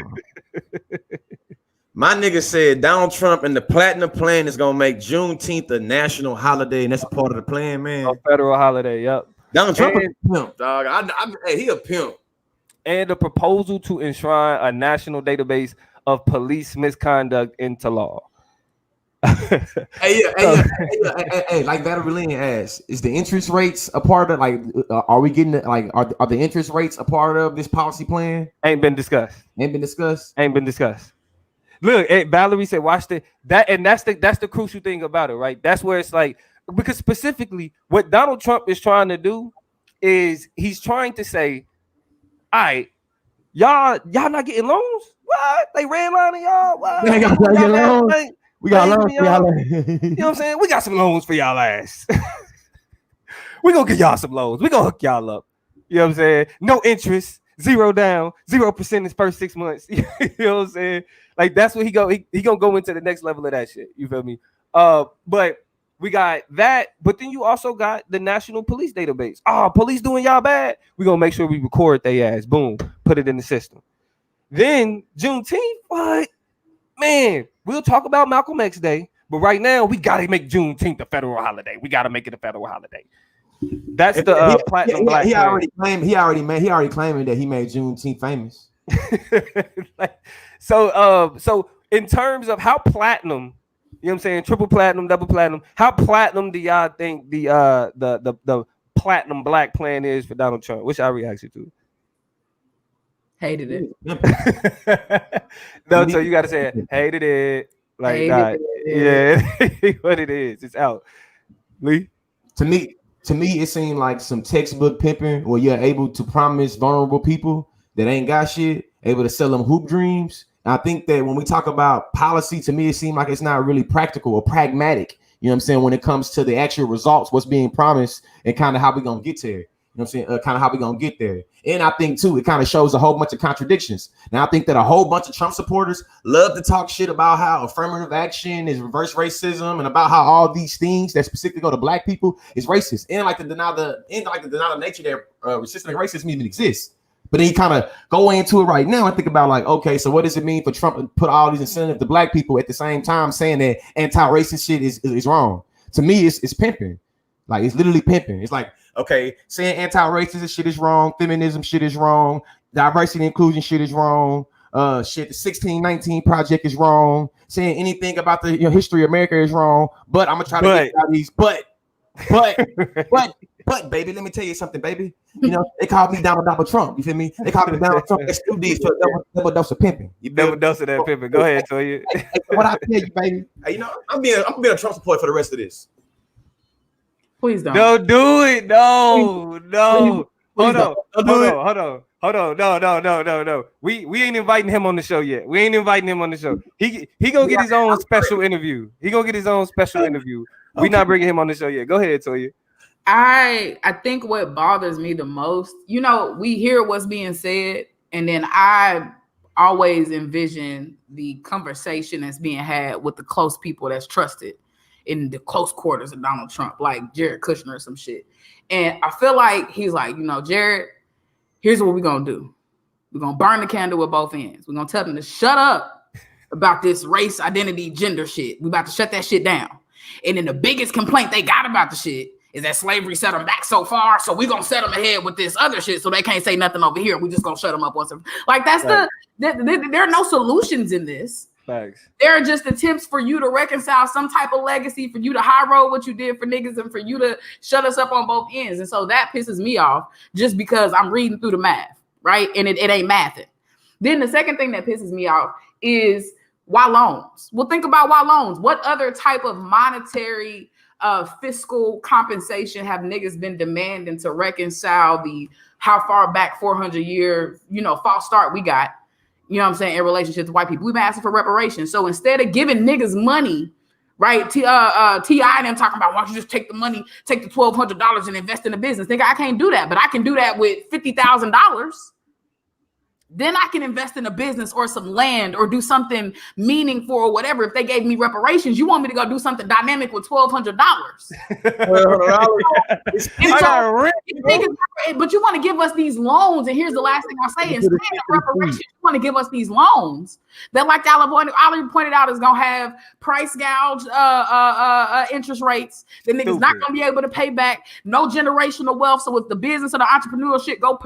My nigga said Donald Trump and the platinum plan is gonna make Juneteenth a national holiday, and that's a part of the plan, man. A federal holiday, yep. Donald Trump is a pimp, dog. Hey, he a pimp. And a proposal to enshrine a national database of police misconduct into law. Hey, like Valerilian asked, is the interest rates a part of, like, are we getting like, are the interest rates a part of this policy plan? Ain't been discussed. Look, Valerie said, watch that, and that's the crucial thing about it, right? That's where it's like, because specifically what Donald Trump is trying to do is he's trying to say, all right, y'all not getting loans? What? They redlining y'all? What? We got loans. We got loans for y'all. You know what I'm saying? We got some loans for y'all ass. We gonna get y'all some loans. We gonna hook y'all up. You know what I'm saying? No interest, 0 down, 0% in the first 6 months. You know what I'm saying? Like that's what he gonna go into the next level of that shit. You feel me? But we got that, but then you also got the National Police Database. Oh, police doing y'all bad. We're gonna make sure we record their ass. Boom, put it in the system. Then Juneteenth, what? Man, we'll talk about Malcolm X Day, but right now we gotta make Juneteenth a federal holiday. We gotta make it a federal holiday. That's the platinum black. He already claiming that he made Juneteenth famous. So in terms of how platinum, you know what I'm saying, triple platinum, double platinum, how platinum do y'all think the platinum black plan is for Donald Trump? Which I reacted to. Hated it. No, so you gotta say it. Hated it. Like hated it. Yeah, what it is. It's out. Lee? To me, it seemed like some textbook pimping where you're able to promise vulnerable people that ain't got shit, able to sell them hoop dreams. And I think that when we talk about policy, to me, it seemed like it's not really practical or pragmatic. You know what I'm saying? When it comes to the actual results, what's being promised and kind of how we're going to get there. You know what I'm saying? Kind of how we're going to get there. And I think, too, it kind of shows a whole bunch of contradictions. Now, I think that a whole bunch of Trump supporters love to talk shit about how affirmative action is reverse racism and about how all these things that specifically go to black people is racist. And like to deny the nature that systemic racism even exists. But then you kind of go into it right now and think about like, okay, so what does it mean for Trump to put all these incentives to black people at the same time saying that anti-racist shit is wrong? To me, it's pimping. Like, it's literally pimping. It's like, okay, saying anti-racist shit is wrong, feminism shit is wrong, diversity and inclusion shit is wrong, the 1619 Project is wrong, saying anything about the history of America is wrong, but I'm gonna try to get out of these, but, baby, let me tell you something, baby. You know, they called me Donald Trump. You feel me? They called me Donald Trump. That's 2 D's for double dose of pimping. You double dose of that pimping. Go ahead, Toya. What I tell you, baby. Hey, you know, I'm being a Trump supporter for the rest of this. Please don't. Don't do it. No. Hold on. No. We ain't inviting him on the show yet. He gonna get his own special interview. We not bringing him on the show yet. Go ahead, Toya. I think what bothers me the most, we hear what's being said, and then I always envision the conversation that's being had with the close people that's trusted in the close quarters of Donald Trump, like Jared Kushner or some shit. And I feel like he's like, Jared, here's what we're going to do. We're going to burn the candle with both ends. We're going to tell them to shut up about this race, identity, gender shit. We're about to shut that shit down. And then the biggest complaint they got about the shit is that slavery set them back so far, so we're going to set them ahead with this other shit so they can't say nothing over here. We're just going to shut them up once. Like, that's right. There are no solutions in this. Thanks. There are just attempts for you to reconcile some type of legacy, for you to high road what you did for niggas, and for you to shut us up on both ends. And so that pisses me off just because I'm reading through the math, right? And it ain't mathing. Then the second thing that pisses me off is why loans? Well, think about why loans. What other type of monetary fiscal compensation have niggas been demanding to reconcile the how far back 400-year, false start we got? You know what I'm saying? In relationship to white people, we've been asking for reparations. So instead of giving niggas money, right? T.I. and them talking about, why don't you just take the money, take the $1,200 and invest in a business? Nigga, I can't do that, but I can do that with $50,000. Then I can invest in a business or some land or do something meaningful or whatever. If they gave me reparations, you want me to go do something dynamic with $1,200. But you want to give us these loans. And here's the last thing I'll say. Instead of reparations, you want to give us these loans that, like Ali pointed out, is going to have price gouge interest rates that niggas not going to be able to pay back. No generational wealth. So if the business or the entrepreneurial shit go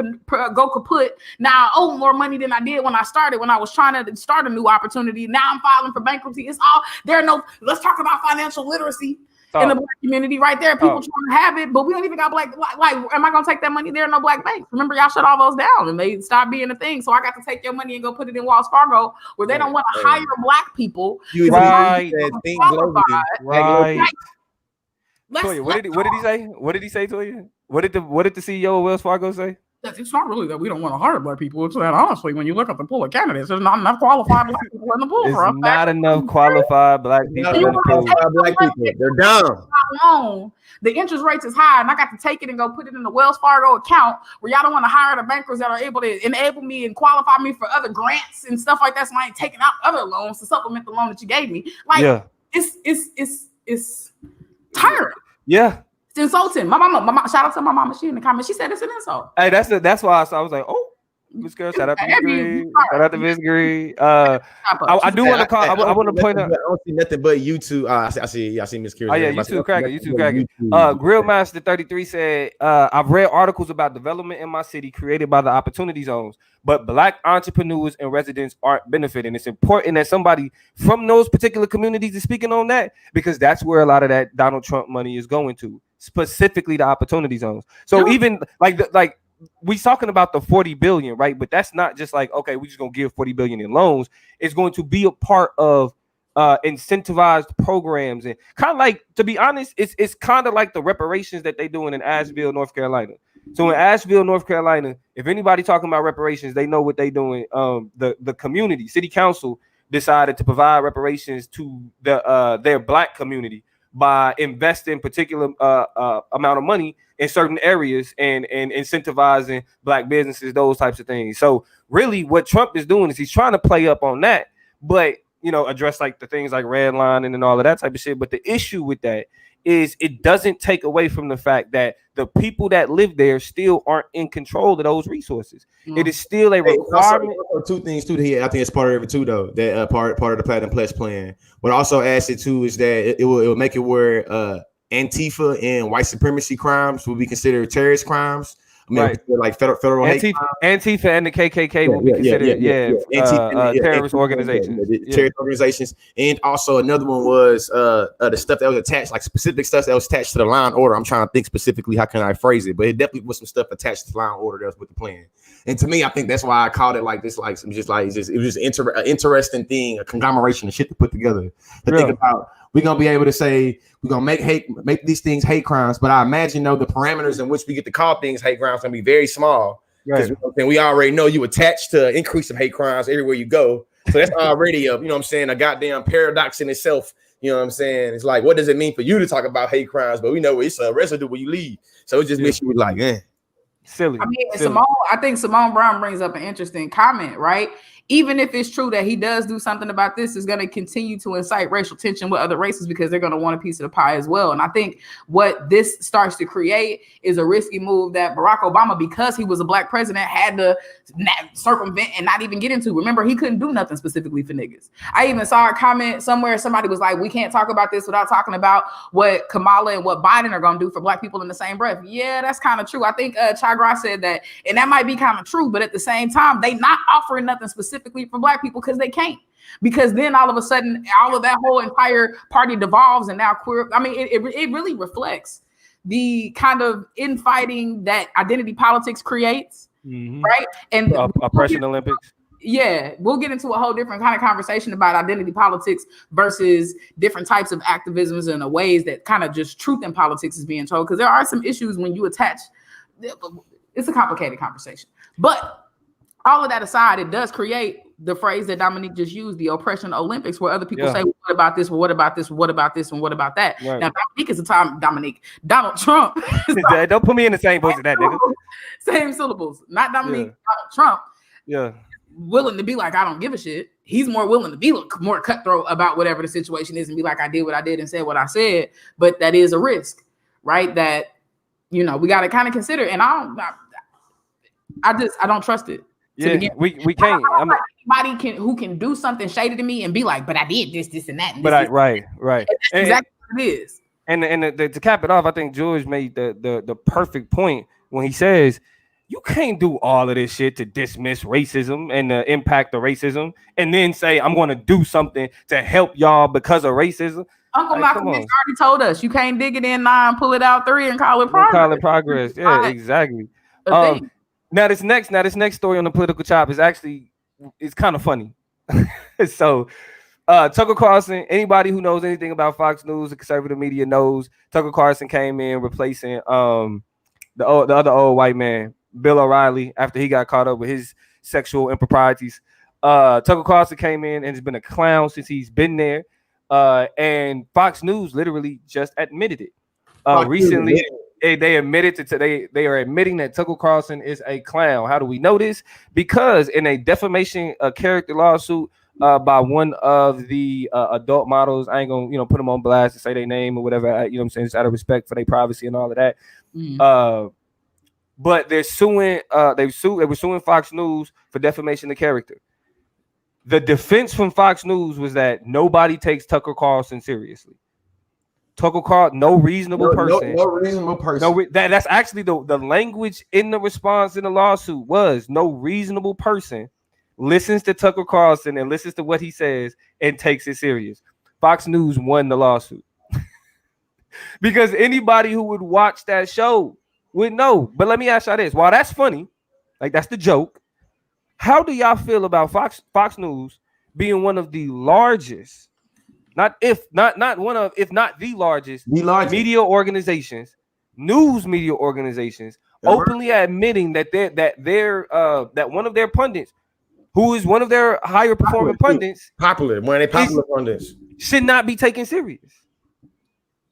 kaput, now I owe more money than I did when I started, when I was trying to start a new opportunity. Now I'm filing for bankruptcy. Let's talk about financial literacy in the black community right there. People trying to have it, but we don't even got black. Like, am I going to take that money? There are no black banks. Remember, y'all shut all those down and they stopped being a thing. So I got to take your money and go put it in Wells Fargo, where they don't want to hire black people. Right. Toya, what did he say? What did he say to you? What did the CEO of Wells Fargo say? It's not really that we don't want to hire black people. It's that honestly, when you look at the pool of candidates, there's not enough qualified black people in the pool. There's not enough qualified black people in the pool. They're dumb. The interest rates is high, and I got to take it and go put it in the Wells Fargo account where y'all don't want to hire the bankers that are able to enable me and qualify me for other grants and stuff like that. So I ain't taking out other loans to supplement the loan that you gave me. Like, it's tiring. Yeah. Insulting. My mama, shout out to my mama. She in the comments. She said it's an insult. Hey, that's why I was like, oh, Miss Girl, shout out to Miss Green. Shout out to Miss Green. I do want to call. I want to point out. I don't see nothing but YouTube. I see Miss Girl. Oh yeah, YouTube cracking. Grillmaster 33 said, I've read articles about development in my city created by the opportunity zones, but black entrepreneurs and residents aren't benefiting. It's important that somebody from those particular communities is speaking on that, because that's where a lot of that Donald Trump money is going to. Specifically the opportunity zones. So even like we talking about the 40 billion, right? But that's not just like, okay, we just gonna give 40 billion in loans. It's going to be a part of incentivized programs, and kind of like, to be honest, it's kind of like the reparations that they doing in Asheville, North Carolina. So in Asheville, North Carolina, if anybody talking about reparations, they know what they doing. The community, city council decided to provide reparations to their black community by investing particular amount of money in certain areas and incentivizing black businesses, those types of things. So really what Trump is doing is he's trying to play up on that, but address like the things like redlining and all of that type of shit. But the issue with that is it doesn't take away from the fact that the people that live there still aren't in control of those resources. It is still a requirement. Two things too here. I think it's part of it too, though. That part of the Platinum Plus plan. But also ask it too is that it will make it where Antifa and white supremacy crimes will be considered terrorist crimes. I mean, right. Like federal Antifa and the KKK will be considered terrorist organizations. Terrorist organizations. And also another one was the stuff that was attached, like specific stuff that was attached to the line order. I'm trying to think specifically how can I phrase it, but it definitely was some stuff attached to the line order that was with the plan. And to me, I think that's why I called it like this. Like it was just an interesting thing, a conglomeration of shit to put together. To think about, we're gonna be able to say we're gonna make these things hate crimes. But I imagine though the parameters in which we get to call things hate crimes gonna be very small. Because we already know you attach to increase of hate crimes everywhere you go. So that's already a goddamn paradox in itself. You know what I'm saying? It's like, what does it mean for you to talk about hate crimes? But we know it's a residue when you leave. So it just makes you like, silly. I mean, silly. I think Simone Brown brings up an interesting comment, right? Even if it's true that he does do something about this, is going to continue to incite racial tension with other races because they're going to want a piece of the pie as well. And I think what this starts to create is a risky move that Barack Obama, because he was a black president, had to circumvent and not even get into. Remember, he couldn't do nothing specifically for niggas. I even saw a comment somewhere. Somebody was like, we can't talk about this without talking about what Kamala and what Biden are going to do for black people in the same breath. Yeah, that's kind of true. I think Chagra said that, and that might be kind of true. But at the same time, they not offering nothing specifically for black people because they can't. Because then all of a sudden, all of that whole entire party devolves and now queer. I mean, it really reflects the kind of infighting that identity politics creates, right? And oppression Olympics. Yeah, we'll get into a whole different kind of conversation about identity politics versus different types of activisms and the ways that kind of just truth in politics is being told. Because there are some issues when you attach. It's a complicated conversation, but all of that aside, it does create the phrase that Dominique just used, the oppression Olympics, where other people say, well, what about this? Well, what about this? What about this? And what about that? Right. Now, Dominique is the time, Donald Trump. Don't put me in the same boat as that nigga. Same syllables. Not Dominique, Donald Trump. Yeah. Willing to be like, I don't give a shit. He's more willing to be more cutthroat about whatever the situation is and be like, I did what I did and said what I said. But that is a risk, right? That, we got to kind of consider. And I don't trust it. Yeah, we can't. Anybody who can do something shady to me and be like, but I did this and that. And right. That's exactly what it is. And to cap it off, I think George made the perfect point when he says, you can't do all of this shit to dismiss racism and the impact of racism, and then say I'm going to do something to help y'all because of racism. Uncle Malcolm X already told us you can't dig it in 9, pull it out 3, and call it progress. Call it progress. Yeah, exactly. Now this next story on the political chop is actually kind of funny. So Tucker Carlson, anybody who knows anything about Fox News, the conservative media knows Tucker Carlson came in replacing the other old white man, Bill O'Reilly, after he got caught up with his sexual improprieties. Tucker Carlson came in and has been a clown since he's been there. And Fox News literally just admitted it recently. They admitted they are admitting that Tucker Carlson is a clown. How do we know this? Because in a defamation character lawsuit by one of the adult models, I ain't gonna put them on blast to say their name or whatever. What I'm saying, just out of respect for their privacy and all of that. But they're suing. They were suing Fox News for defamation of character. The defense from Fox News was that nobody takes Tucker Carlson seriously. Tucker Carlson, no reasonable person. That's actually the language in the response in the lawsuit was no reasonable person listens to Tucker Carlson and listens to what he says and takes it serious. Fox News won the lawsuit because anybody who would watch that show would know. But let me ask y'all this: while that's funny, like that's the joke, how do y'all feel about Fox News being one of the largest? If not the largest media organizations, news media organizations, openly admitting that that one of their pundits, who is one of their higher performing pundits, pundits, should not be taken serious.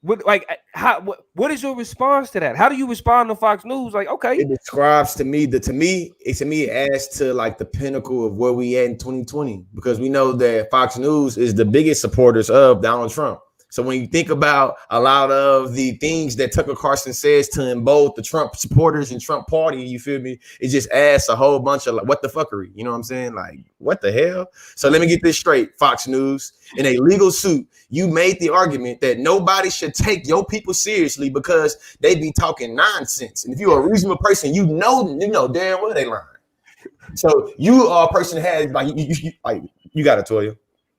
What is your response to that? How do you respond to Fox News? Like, okay, it describes to me it adds to like the pinnacle of where we at in 2020, because we know that Fox News is the biggest supporters of Donald Trump. So when you think about a lot of the things that Tucker Carlson says to both the Trump supporters and Trump party, you feel me? It just adds a whole bunch of like, what the fuckery, you know what I'm saying? Like, what the hell? So let me get this straight, Fox News. In a legal suit, you made the argument that nobody should take your people seriously because they be talking nonsense. And if you're a reasonable person, you know damn well they lying. So you are a person that has you got it, Toya.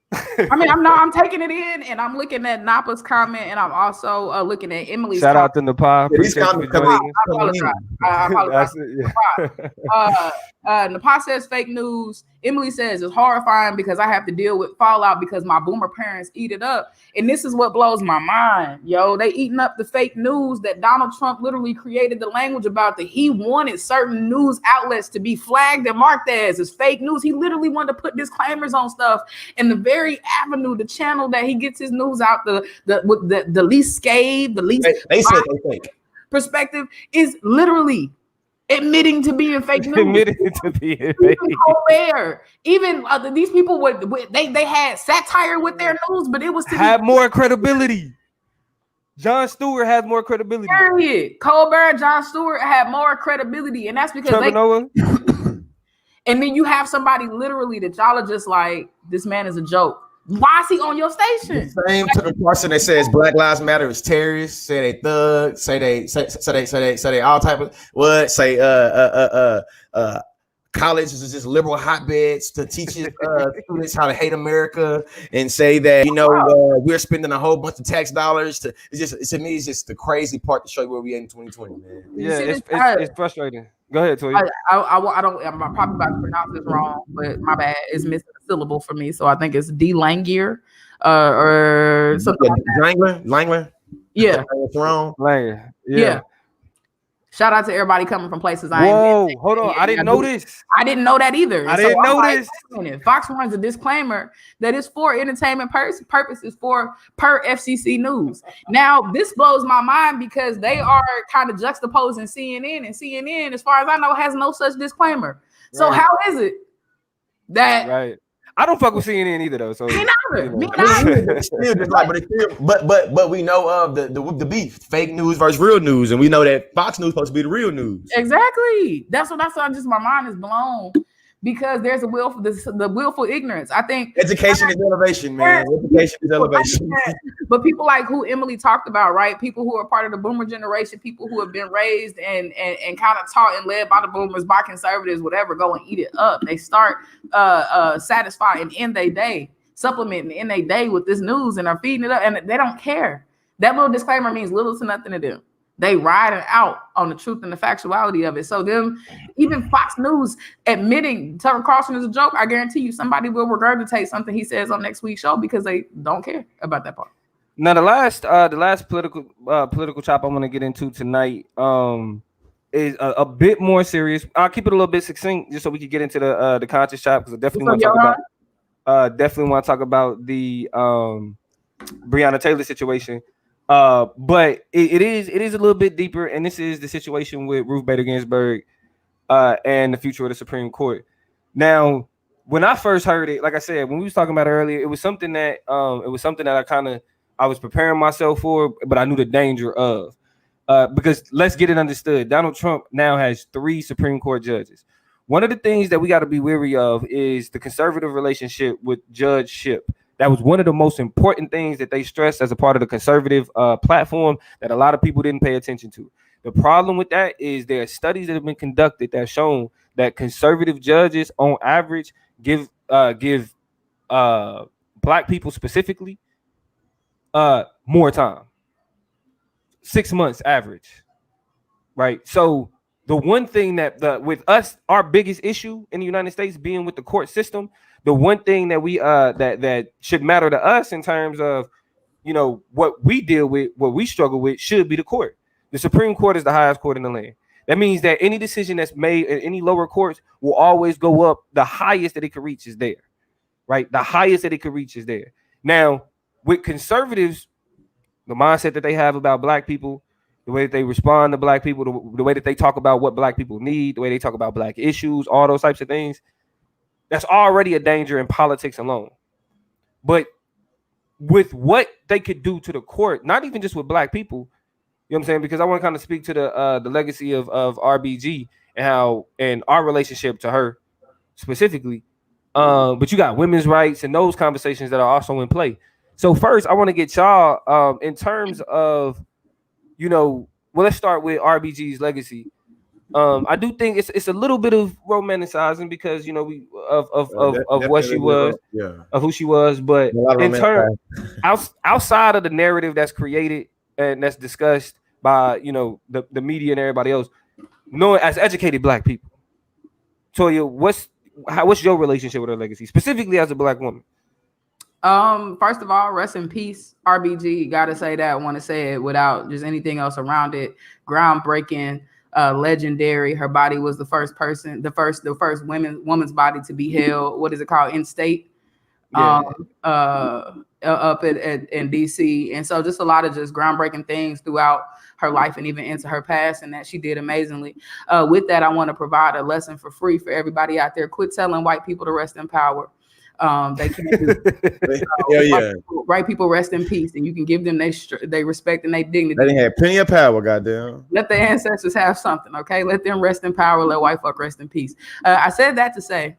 I mean, I'm taking it in, and I'm looking at Napa's comment, and I'm also looking at Emily's shout comment. out to Napa. I apologize. Napas says fake news. Emily says it's horrifying because I have to deal with fallout because my boomer parents eat it up. And this is what blows my mind, yo. They eating up the fake news that Donald Trump literally created the language about that he wanted certain news outlets to be flagged and marked as fake news. He literally wanted to put disclaimers on stuff. And the very avenue, the channel that he gets his news out, the least scathed, the least they said they fake perspective is literally admitting to being fake news. Admitting to being fake. Even these people they had satire with their news, but it was to have more credibility. Jon Stewart has more credibility. Period. Colbert, Jon Stewart had more credibility, and that's because Trevor Noah. And then you have somebody literally that y'all are just like, this man is a joke. Why is he on your station? The same to the person that says Black Lives Matter is terrorists, say they thug, say they all type of what, say colleges is just liberal hotbeds to teach students how to hate America, and say that we're spending a whole bunch of tax dollars to to me it's just the crazy part to show you where we at in 2020, man. Yeah, it's frustrating. Go ahead, Toya. I'm probably about to pronounce this wrong, but my bad. It's missing a syllable for me, so I think it's DeLangier or something. Langler. Yeah, it's wrong. Langler. Yeah. Shout out to everybody coming from places hold on. I didn't know this. I didn't know that either. I didn't know this. Fox runs a disclaimer that is for entertainment purposes per FCC news. Now, this blows my mind because they are kind of juxtaposing CNN, and CNN, as far as I know, has no such disclaimer. So how is it that right? I don't fuck with CNN either though. So me neither. But we know of the beef, fake news versus real news, and we know that Fox News is supposed to be the real news. Exactly. That's just my mind is blown because there's the willful ignorance. I think education is elevation, man. Education is elevation. But people like who Emily talked about, right? People who are part of the boomer generation, people who have been raised and kind of taught and led by the boomers, by conservatives, whatever, go and eat it up. They start satisfying in their day, supplementing in their day with this news and are feeding it up, and they don't care. That little disclaimer means little to nothing to them. They riding out on the truth and the factuality of it. So them, even Fox News admitting Tucker Carlson is a joke, I guarantee you somebody will regurgitate something he says on next week's show because they don't care about that part. Now the last political chop I want to get into tonight is a bit more serious. I'll keep it a little bit succinct just so we can get into the conscious chop because I definitely want to talk about the Breonna Taylor situation. But it is a little bit deeper, and this is the situation with Ruth Bader Ginsburg and the future of the Supreme Court. Now, when I first heard it, like I said, when we was talking about it earlier, it was something that I was preparing myself for, but I knew the danger of. Because let's get it understood. Donald Trump now has 3 Supreme Court judges. One of the things that we got to be wary of is the conservative relationship with judgeship. That was one of the most important things that they stressed as a part of the conservative platform that a lot of people didn't pay attention to. The problem with that is there are studies that have been conducted that have shown that conservative judges, on average, give Black people specifically more time. 6 months average, right? So the one thing that with us, our biggest issue in the United States being with the court system, the one thing that we that should matter to us in terms of what we deal with, what we struggle with, should be the court. The Supreme Court is the highest court in the land. That means that any decision that's made in any lower courts will always go up. The highest that it could reach is there, right? The highest that it could reach is there. Now, with conservatives, the mindset that they have about Black people, the way that they respond to Black people, the way that they talk about what Black people need, the way they talk about Black issues, all those types of things, that's already a danger in politics alone. But with what they could do to the court, not even just with Black people, you know what I'm saying? Because I want to kind of speak to the legacy of RBG and our relationship to her specifically. But you got women's rights and those conversations that are also in play. So first, I want to get y'all in terms of, let's start with RBG's legacy. I do think it's a little bit of romanticizing because of what she was, of who she was, but in terms outside of the narrative that's created and that's discussed by the media and everybody else, knowing as educated Black people, Toya, what's your relationship with her legacy, specifically as a Black woman? First of all, rest in peace, RBG. Gotta say that. Want to say it without just anything else around it. Groundbreaking, legendary. Her body was the first woman's body to be held. What is it called? In state. Yeah. Up in DC. And so just a lot of just groundbreaking things throughout her life and even into her past, and that she did amazingly. With that, I want to provide a lesson for free for everybody out there. Quit telling white people to rest in power. They can't do white people rest in peace, and you can give them they respect and they dignity. They had plenty of power, goddamn. Let their ancestors have something, okay? Let them rest in power. Let white folk rest in peace. I said that to say,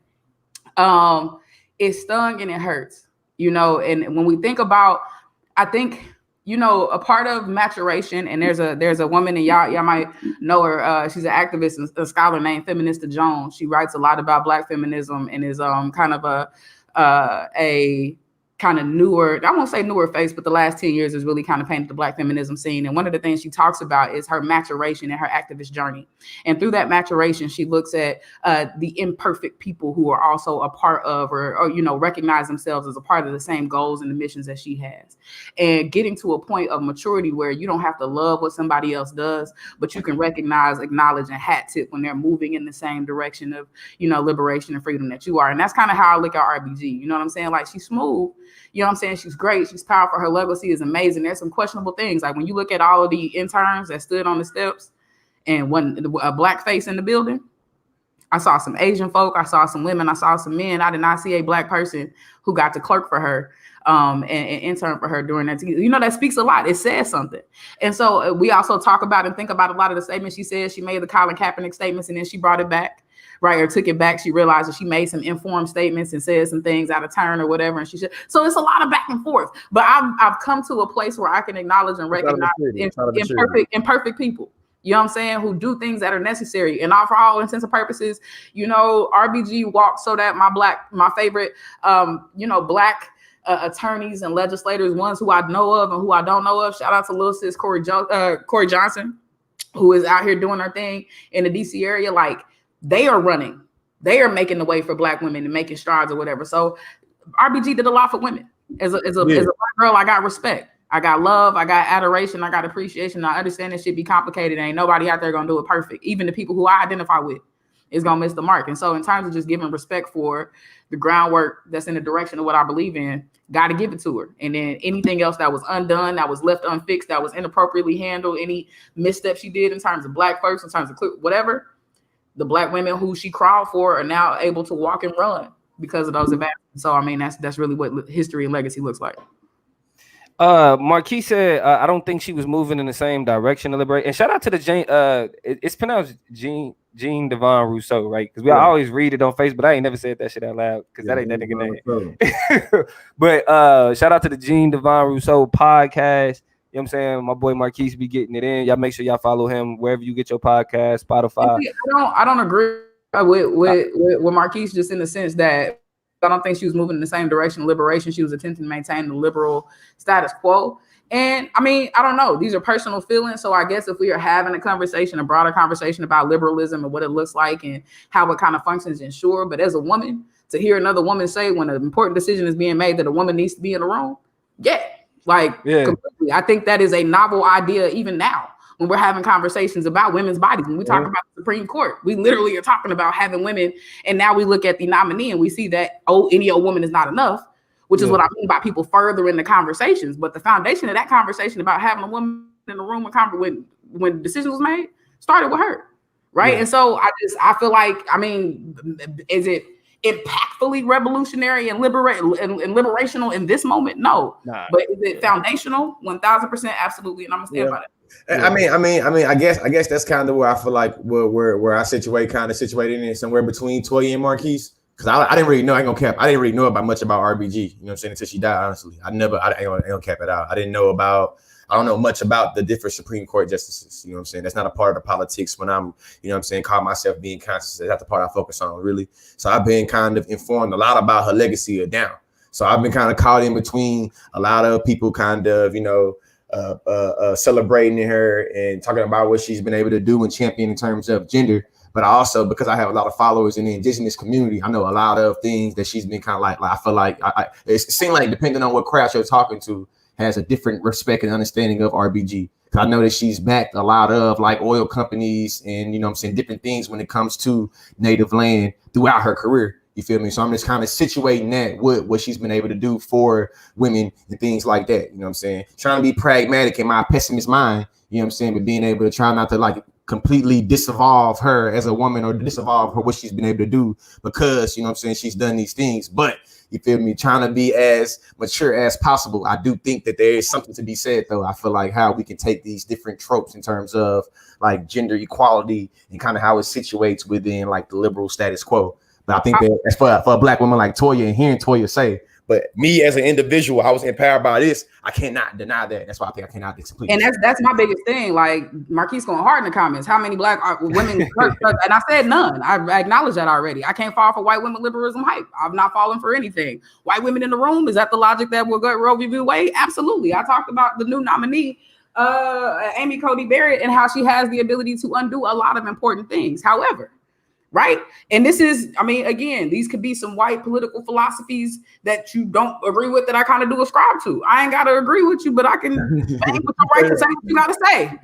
it stung and it hurts, you know. And when we think about, I think, you know, a part of maturation, and there's a woman, and y'all might know her. She's an activist and a scholar named Feminista Jones. She writes a lot about Black feminism and is kind of a kind of newer, I won't say newer face, but the last 10 years has really kind of painted the Black feminism scene. And one of the things she talks about is her maturation and her activist journey. And through that maturation, she looks at the imperfect people who are also a part of, or you know, recognize themselves as a part of the same goals and the missions that she has. And getting to a point of maturity where you don't have to love what somebody else does, but you can recognize, acknowledge, and hat tip when they're moving in the same direction of, you know, liberation and freedom that you are. And that's kind of how I look at RBG. You know what I'm saying? Like, she's smooth. You know what I'm saying? She's great. She's powerful. Her legacy is amazing. There's some questionable things. Like when you look at all of the interns that stood on the steps and when a Black face in the building, I saw some Asian folk. I saw some women. I saw some men. I did not see a Black person who got to clerk for her and intern for her during that. You know, that speaks a lot. It says something. And so we also talk about and think about a lot of the statements she said. She made the Colin Kaepernick statements and then she brought it back. Right, or took it back. She realized that she made some informed statements and said some things out of turn or whatever, and she should. So it's a lot of back and forth. But I've come to a place where I can acknowledge and recognize imperfect people. You know what I'm saying? Who do things that are necessary. And for all intents and purposes, you know, RBG walked so that my favorite, you know, Black attorneys and legislators, ones who I know of and who I don't know of. Shout out to little sis Corey Johnson, who is out here doing her thing in the DC area. Like, they are running. They are making the way for Black women and making strides or whatever. So RBG did a lot for women. As a Black girl, I got respect. I got love. I got adoration. I got appreciation. I understand this shit be complicated. Ain't nobody out there going to do it perfect. Even the people who I identify with is going to miss the mark. And so in terms of just giving respect for the groundwork that's in the direction of what I believe in, got to give it to her. And then anything else that was undone, that was left unfixed, that was inappropriately handled, any misstep she did in terms of Black folks, in terms of whatever, the Black women who she crawled for are now able to walk and run because of those advancements. So, I mean, that's really what history and legacy looks like. Marquis said, I don't think she was moving in the same direction to liberate. And shout out to the Jane, it's pronounced Jean Devon Rousseau, right? Because I always read it on Facebook, but I ain't never said that shit out loud because that ain't that nigga name. But shout out to the Jean Devon Rousseau podcast. You know what I'm saying? My boy Marquise be getting it in. Y'all make sure y'all follow him wherever you get your podcast, Spotify. I don't agree with Marquise, just in the sense that I don't think she was moving in the same direction of liberation. She was attempting to maintain the liberal status quo. And I mean, I don't know. These are personal feelings. So I guess if we are having a conversation, a broader conversation about liberalism and what it looks like and how it kind of functions, ensure. But as a woman, to hear another woman say when an important decision is being made that a woman needs to be in the room, completely. I think that is a novel idea even now when we're having conversations about women's bodies. When we talk about the Supreme Court, we literally are talking about having women. And now we look at the nominee and we see that, any old woman is not enough, which is what I mean by people furthering the conversations. But the foundation of that conversation about having a woman in the room when the decision was made started with her. Right. Yeah. And so I feel like, I mean, is it impactfully revolutionary and liberational in this moment? No. But is it foundational? 1,000% absolutely. And I'm gonna stand by that. I guess that's kind of where I feel like where I situated in somewhere between Toya and Marquise. Because I didn't really know, I ain't gonna cap. I didn't really know about much about RBG, you know what I'm saying, until she died, honestly. I ain't gonna cap it out. I don't know much about the different Supreme Court justices, you know what I'm saying? That's not a part of the politics when I'm, you know what I'm saying, call myself being conscious. That's the part I focus on, really. So I've been kind of informed a lot about her legacy of down. So I've been kind of caught in between a lot of people kind of, you know, celebrating her and talking about what she's been able to do and champion in terms of gender But I also, because I have a lot of followers in the indigenous community, I know a lot of things that she's been kind of like I feel like it seems like depending on what crowd you're talking to has a different respect and understanding of RBG. I know that she's backed a lot of like oil companies and, you know what I'm saying, different things when it comes to native land throughout her career. You feel me? So I'm just kind of situating that with what she's been able to do for women and things like that. You know what I'm saying? Trying to be pragmatic in my pessimist mind, you know what I'm saying? But being able to try not to like completely disevolve her as a woman or disevolve her what she's been able to do because, you know what I'm saying, she's done these things. But you feel me, trying to be as mature as possible. I do think that there is something to be said, though. I feel like how we can take these different tropes in terms of like gender equality and kind of how it situates within like the liberal status quo. But I think that as for a black woman like Toya and hearing Toya say, but me as an individual, I was empowered by this. I cannot deny that. That's why I think I cannot completely. And that's my biggest thing. Like Marquise going hard in the comments. How many black women? And I said none. I acknowledge that already. I can't fall for white women liberalism hype. I've not fallen for anything. White women in the room. Is that the logic that will go Roe v. Wade? Absolutely. I talked about the new nominee, Amy Coney Barrett, and how she has the ability to undo a lot of important things. However, right. And this is, I mean, again, these could be some white political philosophies that you don't agree with that I kind of do ascribe to. I ain't got to agree with you, but I can with the right to say what you got to say.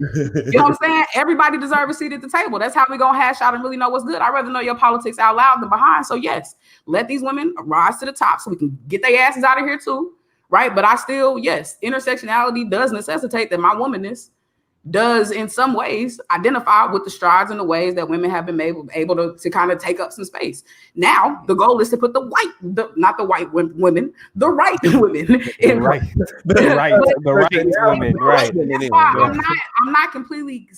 You know what I'm saying? Everybody deserves a seat at the table. That's how we going to hash out and really know what's good. I'd rather know your politics out loud than behind. So yes, let these women rise to the top so we can get their asses out of here too. Right. But I still, yes, intersectionality does necessitate that my womanness does in some ways identify with the strides and the ways that women have been able to kind of take up some space. Now, the goal is to put the right women in the right women. The right women, right. That's why I'm not completely,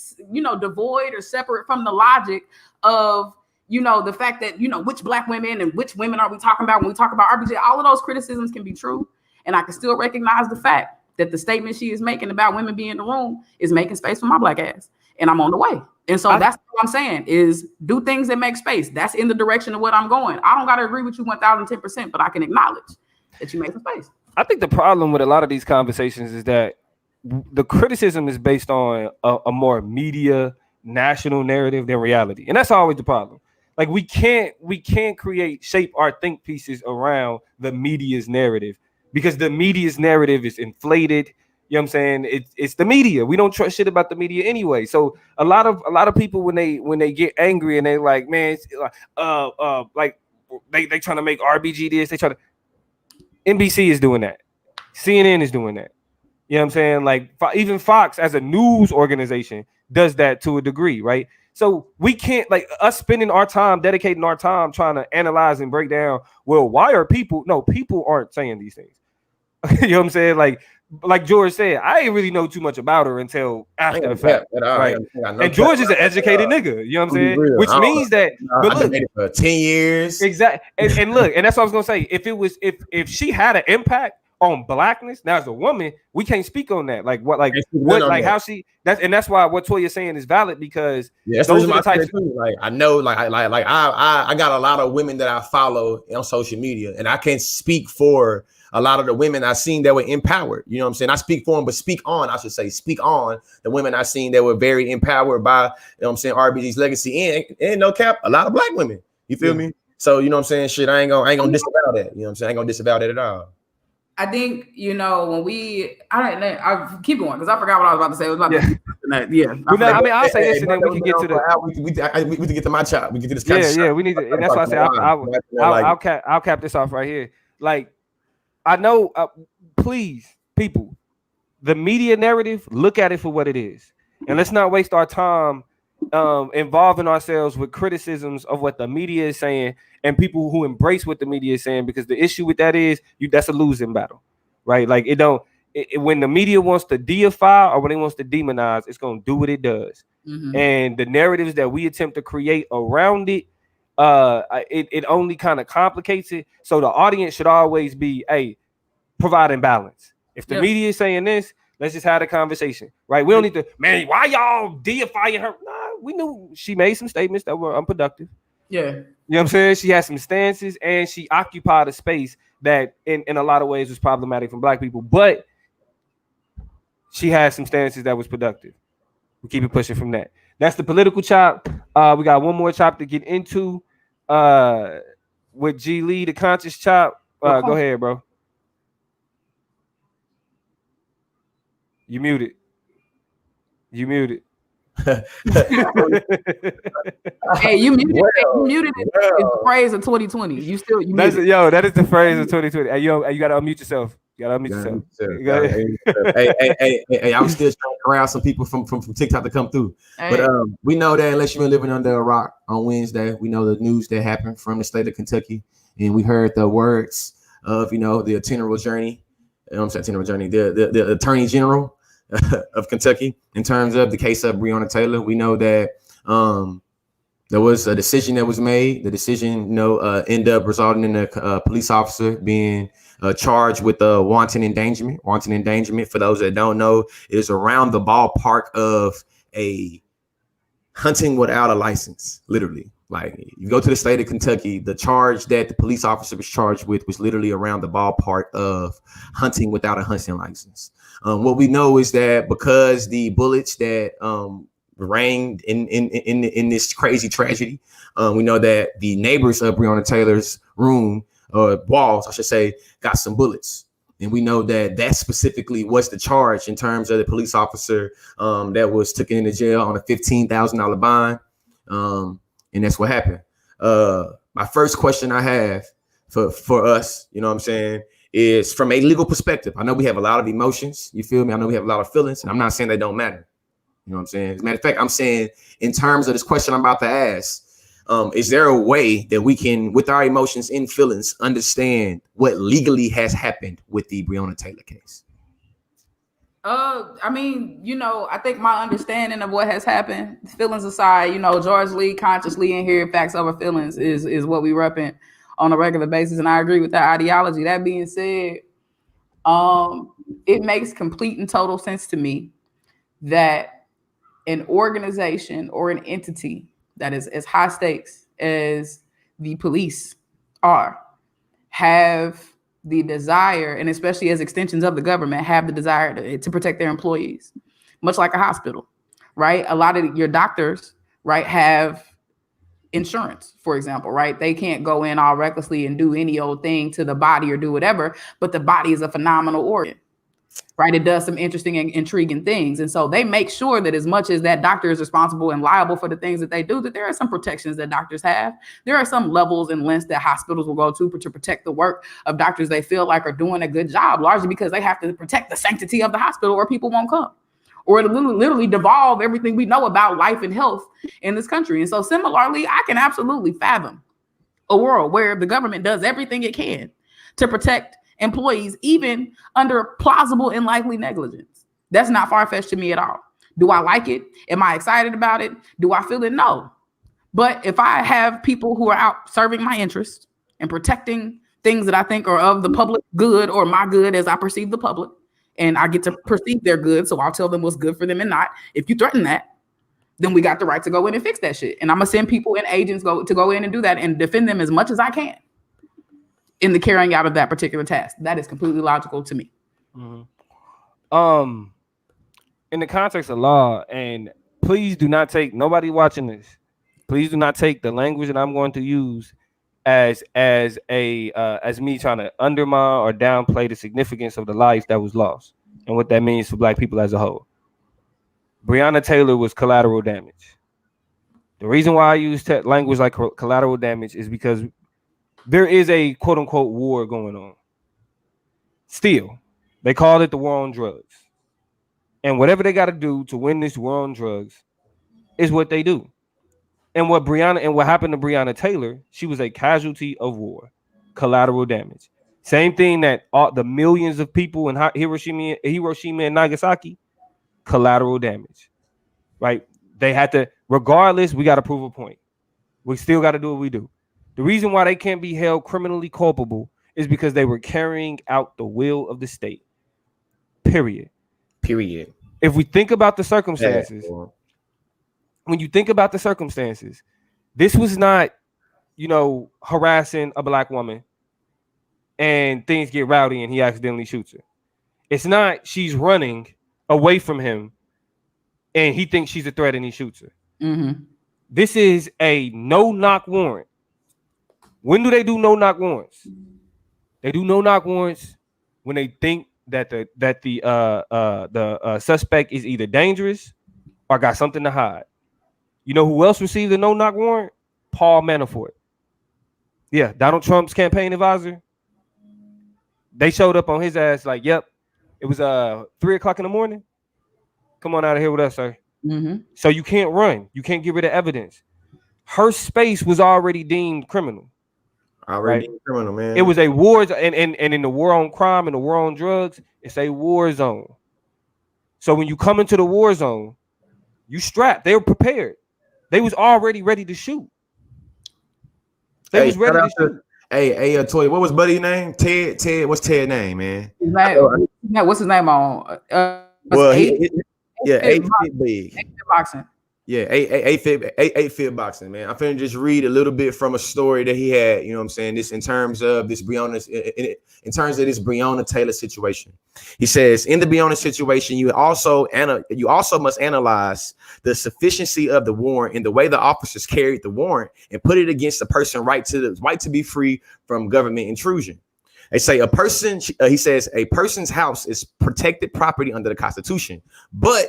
devoid or separate from the logic of, the fact that, which black women and which women are we talking about when we talk about RBG. All of those criticisms can be true. And I can still recognize the fact that the statement she is making about women being in the room is making space for my black ass. And I'm on the way. And so that's what I'm saying is do things that make space. That's in the direction of what I'm going. I don't got to agree with you 1,010%, but I can acknowledge that you make some space. I think the problem with a lot of these conversations is that the criticism is based on a more media national narrative than reality. And that's always the problem. Like we can't shape our think pieces around the media's narrative. Because the media's narrative is inflated, you know what I'm saying? It's the media. We don't trust shit about the media anyway. So a lot of people when they get angry and they like, man, like they trying to make RBG this, they try to. NBC is doing that, CNN is doing that. You know what I'm saying? Like even Fox as a news organization does that to a degree, right? So we can't like us spending our time, dedicating our time trying to analyze and break down. Well, why are people? No, people aren't saying these things. You know what I'm saying? Like George said, I ain't really know too much about her until after the fact. Right? And George is an educated nigga. You know what I'm saying? Which means that. But I've been dating for 10 years. Exactly. And look, and that's what I was gonna say. If she had an impact on blackness, now as a woman, we can't speak on that. Like how she that's why what Toya's saying is valid because those are the types. Like I know, I got a lot of women that I follow on social media, and I can speak for a lot of the women I've seen that were empowered. You know what I'm saying? I speak for them, but speak on the women I've seen that were very empowered by, you know what I'm saying, RBG's legacy and no cap, a lot of black women. You feel me? So you know what I'm saying? Shit, I ain't gonna disavow that. You know what I'm saying? I ain't gonna disavow that at all. I think, when I keep going because I forgot what I was about to say. It was about I'll say this and then we can get to the. We can get to my chop. We can get this. We need to. And that's why I say I'll cap this off right here. Like, I know, please, people, the media narrative, look at it for what it is, and let's not waste our time involving ourselves with criticisms of what the media is saying and people who embrace what the media is saying, because the issue with that is that's a losing battle, right? Like when the media wants to deify or when it wants to demonize, it's going to do what it does. Mm-hmm. And the narratives that we attempt to create around it, it only kind of complicates it. So the audience should always be providing balance. If the media is saying this, let's just have a conversation, right? We don't need to, man, why y'all deifying her? Nah, we knew she made some statements that were unproductive. Yeah. You know what I'm saying? She had some stances and she occupied a space that in a lot of ways was problematic for black people, but she had some stances that was productive. We keep it pushing from that. That's the political chop. We got one more chop to get into with G Lee, the conscious chop. Go ahead, bro. You muted. Hey, you muted it. It's the phrase of 2020. You muted. That is the phrase of 2020. Hey, you gotta unmute yourself. Hey, I'm still trying to corral some people from TikTok to come through. Hey. But we know that unless you've been living under a rock on Wednesday, we know the news that happened from the state of Kentucky, and we heard the words of the itinerary journey. The Attorney General of Kentucky in terms of the case of Breonna Taylor. We know that there was a decision that was made. The decision, ended up resulting in a police officer being charged with wanton endangerment. Wanton endangerment, for those that don't know, is around the ballpark of a hunting without a license, literally. Like, you go to the state of Kentucky, the charge that the police officer was charged with was literally around the ballpark of hunting without a hunting license. What we know is that because the bullets that rang in this crazy tragedy, we know that the neighbors of Breonna Taylor's room, or walls, I should say, got some bullets. And we know that specifically was the charge in terms of the police officer that was taken into jail on a $15,000 bond. And that's what happened. My first question I have for us, is from a legal perspective. I know we have a lot of emotions. You feel me? I know we have a lot of feelings, and I'm not saying they don't matter. You know what I'm saying? As a matter of fact, I'm saying in terms of this question I'm about to ask, is there a way that we can, with our emotions and feelings, understand what legally has happened with the Breonna Taylor case? I think my understanding of what has happened, feelings aside, George Lee, consciously in here, facts over feelings is what we repping on a regular basis. And I agree with that ideology. That being said, it makes complete and total sense to me that an organization or an entity that is as high stakes as the police have the desire, and especially as extensions of the government, have the desire to protect their employees, much like a hospital, right? A lot of your doctors, right, have insurance, for example, right? They can't go in all recklessly and do any old thing to the body or do whatever, but the body is a phenomenal organ, right? It does some interesting and intriguing things. And so they make sure that as much as that doctor is responsible and liable for the things that they do, that there are some protections that doctors have. There are some levels and lengths that hospitals will go to protect the work of doctors they feel like are doing a good job, largely because they have to protect the sanctity of the hospital or people won't come. Or it'll literally devolve everything we know about life and health in this country. And so similarly, I can absolutely fathom a world where the government does everything it can to protect employees, even under plausible and likely negligence. That's not far-fetched to me at all. Do I like it? Am I excited about it? Do I feel it? No. But if I have people who are out serving my interests and protecting things that I think are of the public good or my good as I perceive the public, and I get to perceive their good, so I'll tell them what's good for them and not. If you threaten that, then we got the right to go in and fix that shit. And I'm going to send people and agents to go in and do that and defend them as much as I can in the carrying out of that particular task. That is completely logical to me. Mm-hmm. In the context of law, and please do not take, nobody watching this, please do not take the language that I'm going to use as me trying to undermine or downplay the significance of the life that was lost and what that means for Black people as a whole. Breonna Taylor was collateral damage. The reason why I use language like collateral damage is because there is a quote unquote war going on. Still, they call it the war on drugs. And whatever they got to do to win this war on drugs is what they do. And what happened to Breonna Taylor, she was a casualty of war, collateral damage. Same thing that the millions of people in Hiroshima and Nagasaki, collateral damage, right? They had to, regardless, we got to prove a point. We still got to do what we do. The reason why they can't be held criminally culpable is because they were carrying out the will of the state. Period. If we think about the circumstances, when you think about the circumstances, this was not, harassing a Black woman and things get rowdy and he accidentally shoots her. It's not she's running away from him and he thinks she's a threat and he shoots her. Mm-hmm. This is a no-knock warrant. When do they do no-knock warrants? They do no-knock warrants when they think that the suspect is either dangerous or got something to hide. You know who else received a no-knock warrant? Paul Manafort. Yeah, Donald Trump's campaign advisor. They showed up on his ass like, yep, it was 3:00 in the morning. Come on out of here with us, sir. Mm-hmm. So you can't run. You can't get rid of evidence. Her space was already deemed criminal. Already criminal, man. It was a war, and in the war on crime and the war on drugs, it's a war zone. So when you come into the war zone, you strapped. They were prepared. They was already ready to shoot. They was ready to shoot. Hey, Toy, what was Buddy's name? Ted, what's Ted's name, man? What's his name on? Well, eight fit big. Boxing. Yeah, eight fit boxing, man. I'm finna just read a little bit from a story that he had. You know what I'm saying? This in terms of this Breonna Taylor situation. He says, in the Breonna situation, you also must analyze the sufficiency of the warrant and the way the officers carried the warrant and put it against the person's right to be free from government intrusion. They say he says a person's house is protected property under the Constitution, but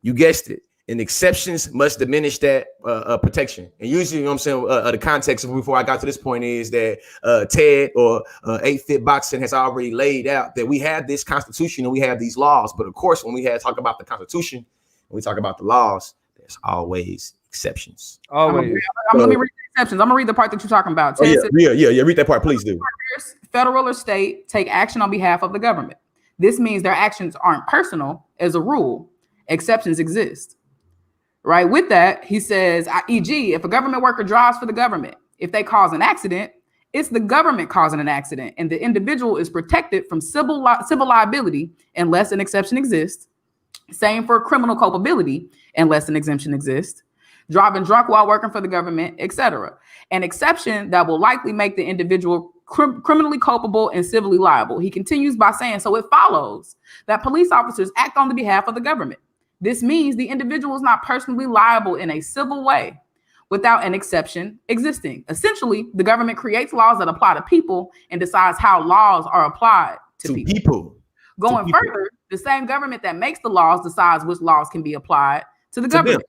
you guessed it. And exceptions must diminish that protection. And usually, you know what I'm saying, the context of before I got to this point is that Ted or 8 Fit Boxing has already laid out that we have this Constitution and we have these laws. But of course, when we talk about the Constitution, when we talk about the laws, there's always exceptions. Always. Let me read the exceptions. I'm gonna read the part that you're talking about. Yeah. Read that part, please do. Federal or state take action on behalf of the government. This means their actions aren't personal as a rule. Exceptions exist. Right. With that, he says, e.g., if a government worker drives for the government, if they cause an accident, it's the government causing an accident, and the individual is protected from civil liability unless an exception exists. Same for criminal culpability unless an exemption exists. Driving drunk while working for the government, etc. An exception that will likely make the individual criminally culpable and civilly liable. He continues by saying, so it follows that police officers act on the behalf of the government. This means the individual is not personally liable in a civil way without an exception existing. Essentially, the government creates laws that apply to people and decides how laws are applied to people. Going further, the same government that makes the laws decides which laws can be applied to the government.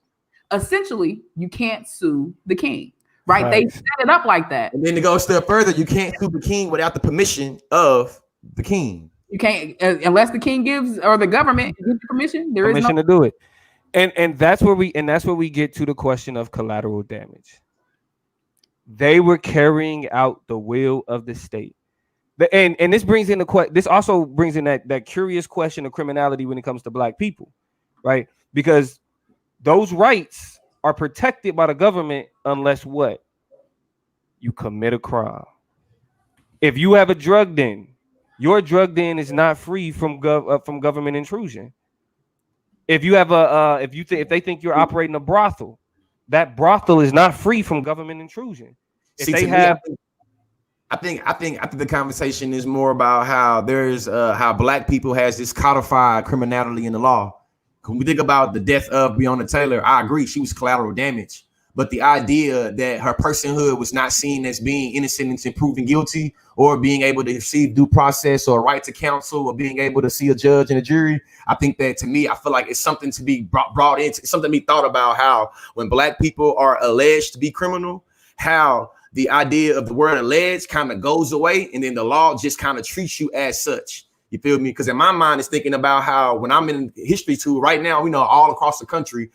Essentially, you can't sue the king, right? They set it up like that. And then to go a step further, you can't sue the king without the permission of the king. You can't unless the king gives or the government gives you permission. There is permission to do it, and that's where we get to the question of collateral damage. They were carrying out the will of the state, and this brings in this also brings in that curious question of criminality when it comes to Black people, right? Because those rights are protected by the government unless what? You commit a crime. If you have a drug den, your drug den is not free from government intrusion. If you have if they think you're operating a brothel, that brothel is not free from government intrusion. I think the conversation is more about how there's how Black people has this codified criminality in the law. When we think about the death of Breonna Taylor, I agree she was collateral damage. But the idea that her personhood was not seen as being innocent until proven guilty, or being able to receive due process or right to counsel, or being able to see a judge and a jury, I think that to me, I feel like it's something to be brought into, something to be thought about, how when Black people are alleged to be criminal, how the idea of the word alleged kind of goes away, and then the law just kind of treats you as such. You feel me? Because in my mind, it's thinking about how when I'm in history too, right now, we know all across the country,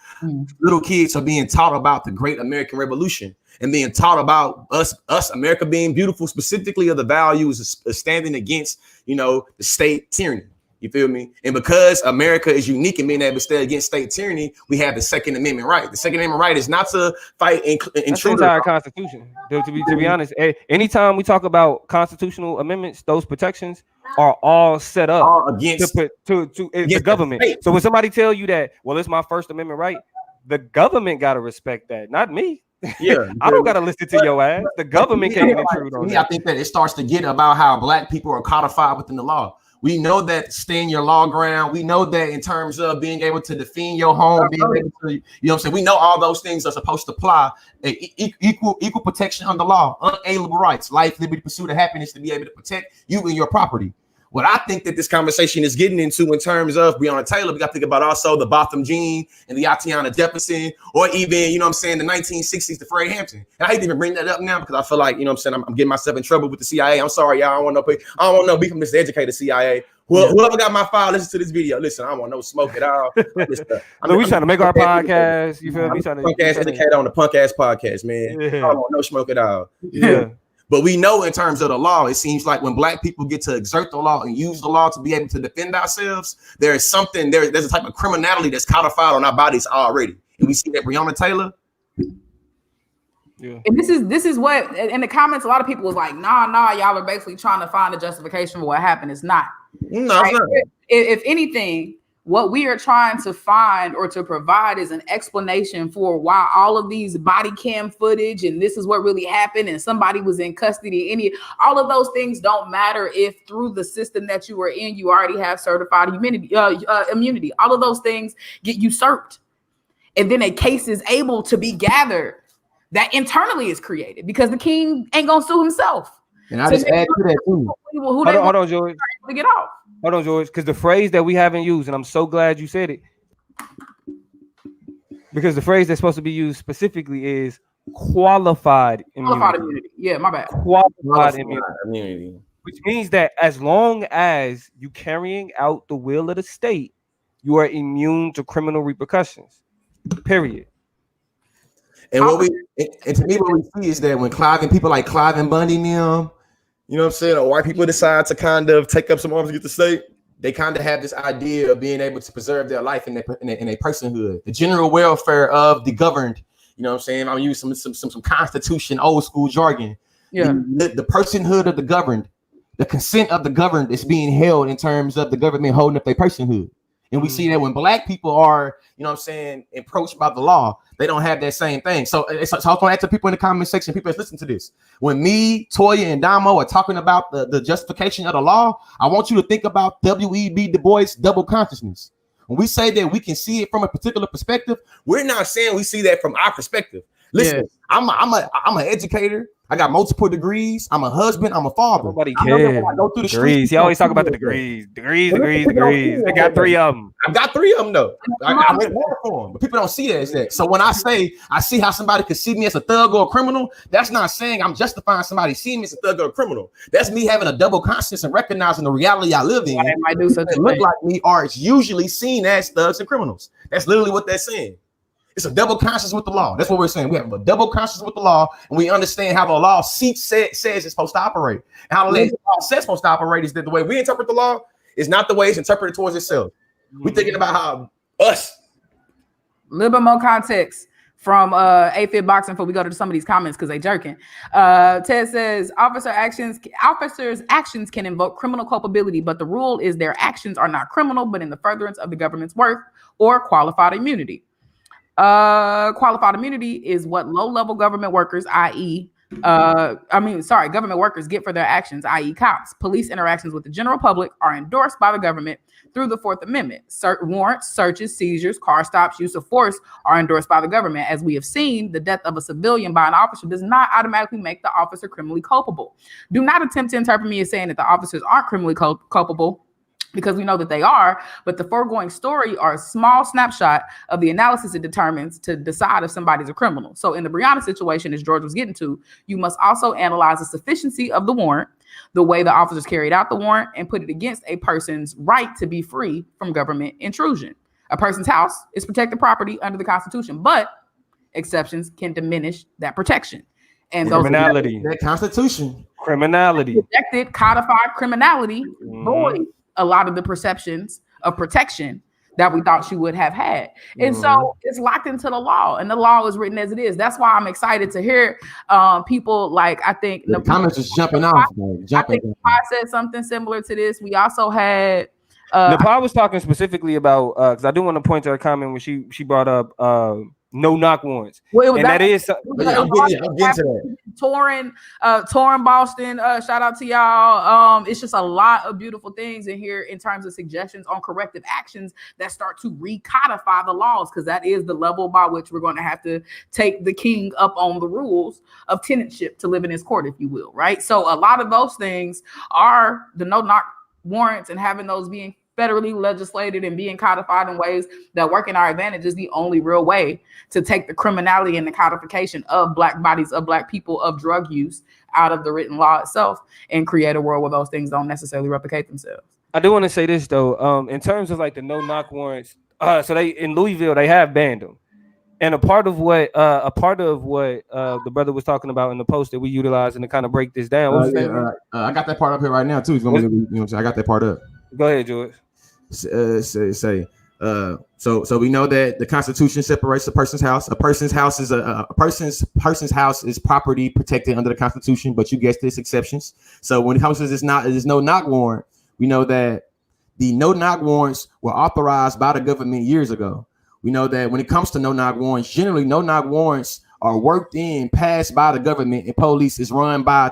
little kids are being taught about the Great American Revolution and being taught about us, America being beautiful, specifically of the values of standing against, the state tyranny. You feel me? And because America is unique in being able to stand against state tyranny, we have the Second Amendment right. The Second Amendment right is not to fight intruders. The entire Constitution. To be honest, anytime we talk about constitutional amendments, those protections are all set up against the government. So when somebody tell you that, well, it's my First Amendment right, the government got to respect that, not me. Yeah, I don't got to listen to your ass. The government can't intrude on me. I think that it starts to get about how Black people are codified within the law. We know that staying your law ground. We know that in terms of being able to defend your home, being able to, you know what I'm saying? We know all those things are supposed to apply equal protection under law, unalienable rights, life, liberty, pursuit of happiness, to be able to protect you and your property. What I think that this conversation is getting into in terms of Breonna Taylor, we got to think about also the Botham Jean and the Atiana Jefferson, or even, you know what I'm saying, the 1960s, the Fred Hampton. And I hate to even bring that up now because I feel like, you know what I'm saying, I'm getting myself in trouble with the CIA. I'm sorry, y'all. I don't want no beef from this educated CIA. Whoever got my file, listen to this video. Listen, I don't want no smoke at all. We trying to make our podcast. You feel me? Punk ass educator on the punk ass podcast, man. Yeah. I don't want no smoke at all. Yeah. But we know in terms of the law, it seems like when black people get to exert the law and use the law to be able to defend ourselves, there's a type of criminality that's codified on our bodies already. And we see that Breonna Taylor. Yeah. And this is what in the comments, a lot of people was like, nah, y'all are basically trying to find a justification for what happened. It's not. No, right? It's not. If anything, what we are trying to find or to provide is an explanation for why all of these body cam footage and this is what really happened and somebody was in custody. All of those things don't matter if through the system that you are in, you already have certified immunity. All of those things get usurped. And then a case is able to be gathered that internally is created because the king ain't going to sue himself. And I just add to that too. Hold on, George. To get off. Hold on, George, because the phrase that we haven't used, and I'm so glad you said it, because the phrase that's supposed to be used specifically is qualified immunity. Qualified immunity. Yeah, my bad. Qualified immunity. Which means that as long as you carrying out the will of the state, you are immune to criminal repercussions. Period. And to me, what we see is that when people like Clive and Bundy, you know what I'm saying, or white people decide to kind of take up some arms against the state, they kind of have this idea of being able to preserve their life in a personhood, the general welfare of the governed. You know what I'm saying? I'm using some Constitution, old school jargon. Yeah, the personhood of the governed, the consent of the governed is being held in terms of the government holding up their personhood. And we see that when black people are, you know what I'm saying, approached by the law, they don't have that same thing. So I was going to ask the people in the comment section, people that listen to this. When me, Toya, and Damo are talking about the justification of the law, I want you to think about W.E.B. Du Bois' double consciousness. When we say that we can see it from a particular perspective, we're not saying we see that from our perspective. Listen, I'm an educator. I got multiple degrees. I'm a husband. I'm a father. Nobody cares. Degrees. He always talk about the degrees. Degrees. They got 3 of them. I got 3 of them though. I went more for them, but people don't see that as that. So when I say I see how somebody could see me as a thug or a criminal, that's not saying I'm justifying somebody seeing me as a thug or a criminal. That's me having a double conscience and recognizing the reality I live in. They might do such a look like me are usually seen as thugs and criminals. That's literally what they're saying. It's a double conscience with the law. That's what we're saying. We have a double conscience with the law, and we understand how the law says it's supposed to operate. And how the law says it's supposed to operate is that the way we interpret the law is not the way it's interpreted towards itself. We're thinking about how us. A little bit more context from AFib Boxing before we go to some of these comments because they jerking. Ted says officers' actions can invoke criminal culpability, but the rule is their actions are not criminal, but in the furtherance of the government's work or qualified immunity. Qualified immunity is what low-level government workers, government workers get for their actions, i.e. cops. Police interactions with the general public are endorsed by the government through the 4th Amendment. Warrants, searches, seizures, car stops, use of force are endorsed by the government. As we have seen, the death of a civilian by an officer does not automatically make the officer criminally culpable. Do not attempt to interpret me as saying that the officers aren't criminally culpable, because we know that they are, but the foregoing story are a small snapshot of the analysis it determines to decide if somebody's a criminal. So in the Breonna situation, as George was getting to, you must also analyze the sufficiency of the warrant, the way the officers carried out the warrant, and put it against a person's right to be free from government intrusion. A person's house is protected property under the Constitution, but exceptions can diminish that protection. And those criminality, that Constitution, criminality, protected, codified criminality, void a lot of the perceptions of protection that we thought she would have had. And so it's locked into the law, and the law is written as it is. That's why I'm excited to hear people like, I think the comments is jumping off. I think I said something similar to this. We also had Nepal was talking specifically about because I do want to point to a comment when she brought up no knock warrants. Well, it was And that is Yeah, I'm getting to that. Touring Boston. Shout out to y'all. It's just a lot of beautiful things in here in terms of suggestions on corrective actions that start to recodify the laws, because that is the level by which we're going to have to take the king up on the rules of tenantship to live in his court, if you will, right? So a lot of those things are the no knock warrants, and having those being federally legislated and being codified in ways that work in our advantage is the only real way to take the criminality and the codification of Black bodies, of Black people, of drug use out of the written law itself, and create a world where those things don't necessarily replicate themselves. I do want to say this though, in terms of like the no knock warrants, so they in Louisville they have banned them, and a part of what the brother was talking about in the post that we utilized and to kind of break this down. What's his name? I got that part up here right now too. He's gonna, I got that part up. Go ahead, George. So we know that the Constitution separates a person's house. A person's house is a person's house is property protected under the Constitution, but you guessed this, exceptions. So when it comes to there's no knock warrant, we know that the no knock warrants were authorized by the government years ago. We know that when it comes to no knock warrants, generally no knock warrants are worked in, passed by the government, and police is run by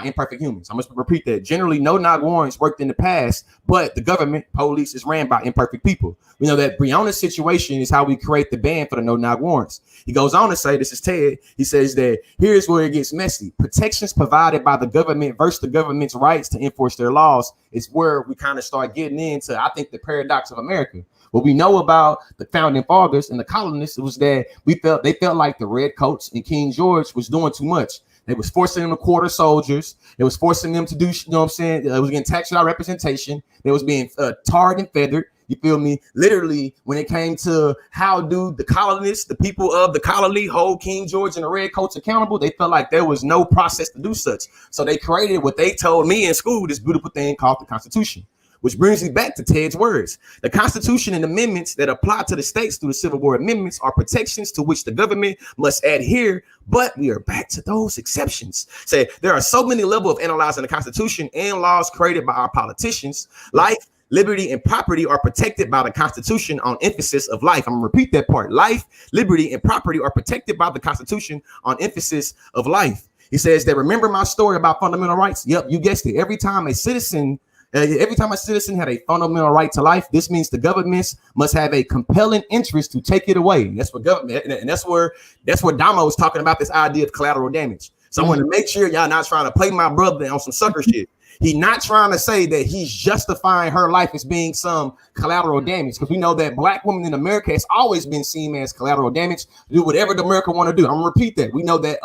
imperfect humans. I must repeat that. Generally, no knock warrants worked in the past, but the government, police is ran by imperfect people. We know that Breonna's situation is how we create the ban for the no knock warrants. He goes on to say, this is Ted. He says that here's where it gets messy. Protections provided by the government versus the government's rights to enforce their laws is where we kind of start getting into, I think, the paradox of America. What we know about the founding fathers and the colonists was that they felt like the redcoats and King George was doing too much. They was forcing them to quarter soldiers. They was forcing them to do, you know what I'm saying? It was getting taxed without representation. They was being tarred and feathered. You feel me? Literally, when it came to how do the colonists, the people of the colony, hold King George and the redcoats accountable, they felt like there was no process to do such. So they created what they told me in school, this beautiful thing called the Constitution. Which brings me back to Ted's words. The Constitution and amendments that apply to the states through the Civil War amendments are protections to which the government must adhere, but we are back to those exceptions. Say there are so many levels of analyzing the Constitution and laws created by our politicians. Life, liberty, and property are protected by the Constitution on emphasis of life. I'm gonna repeat that part. Life, liberty, and property are protected by the Constitution on emphasis of life. He says that remember my story about fundamental rights? Yep, you guessed it. Every time a citizen had a fundamental right to life, this means the governments must have a compelling interest to take it away. That's what government, and that's where Damo was talking about this idea of collateral damage. So I want to make sure y'all not trying to play my brother on some sucker shit. He's not trying to say that he's justifying her life as being some collateral damage, because we know that Black women in America has always been seen as collateral damage. Do whatever the America want to do. I'm gonna repeat that. We know that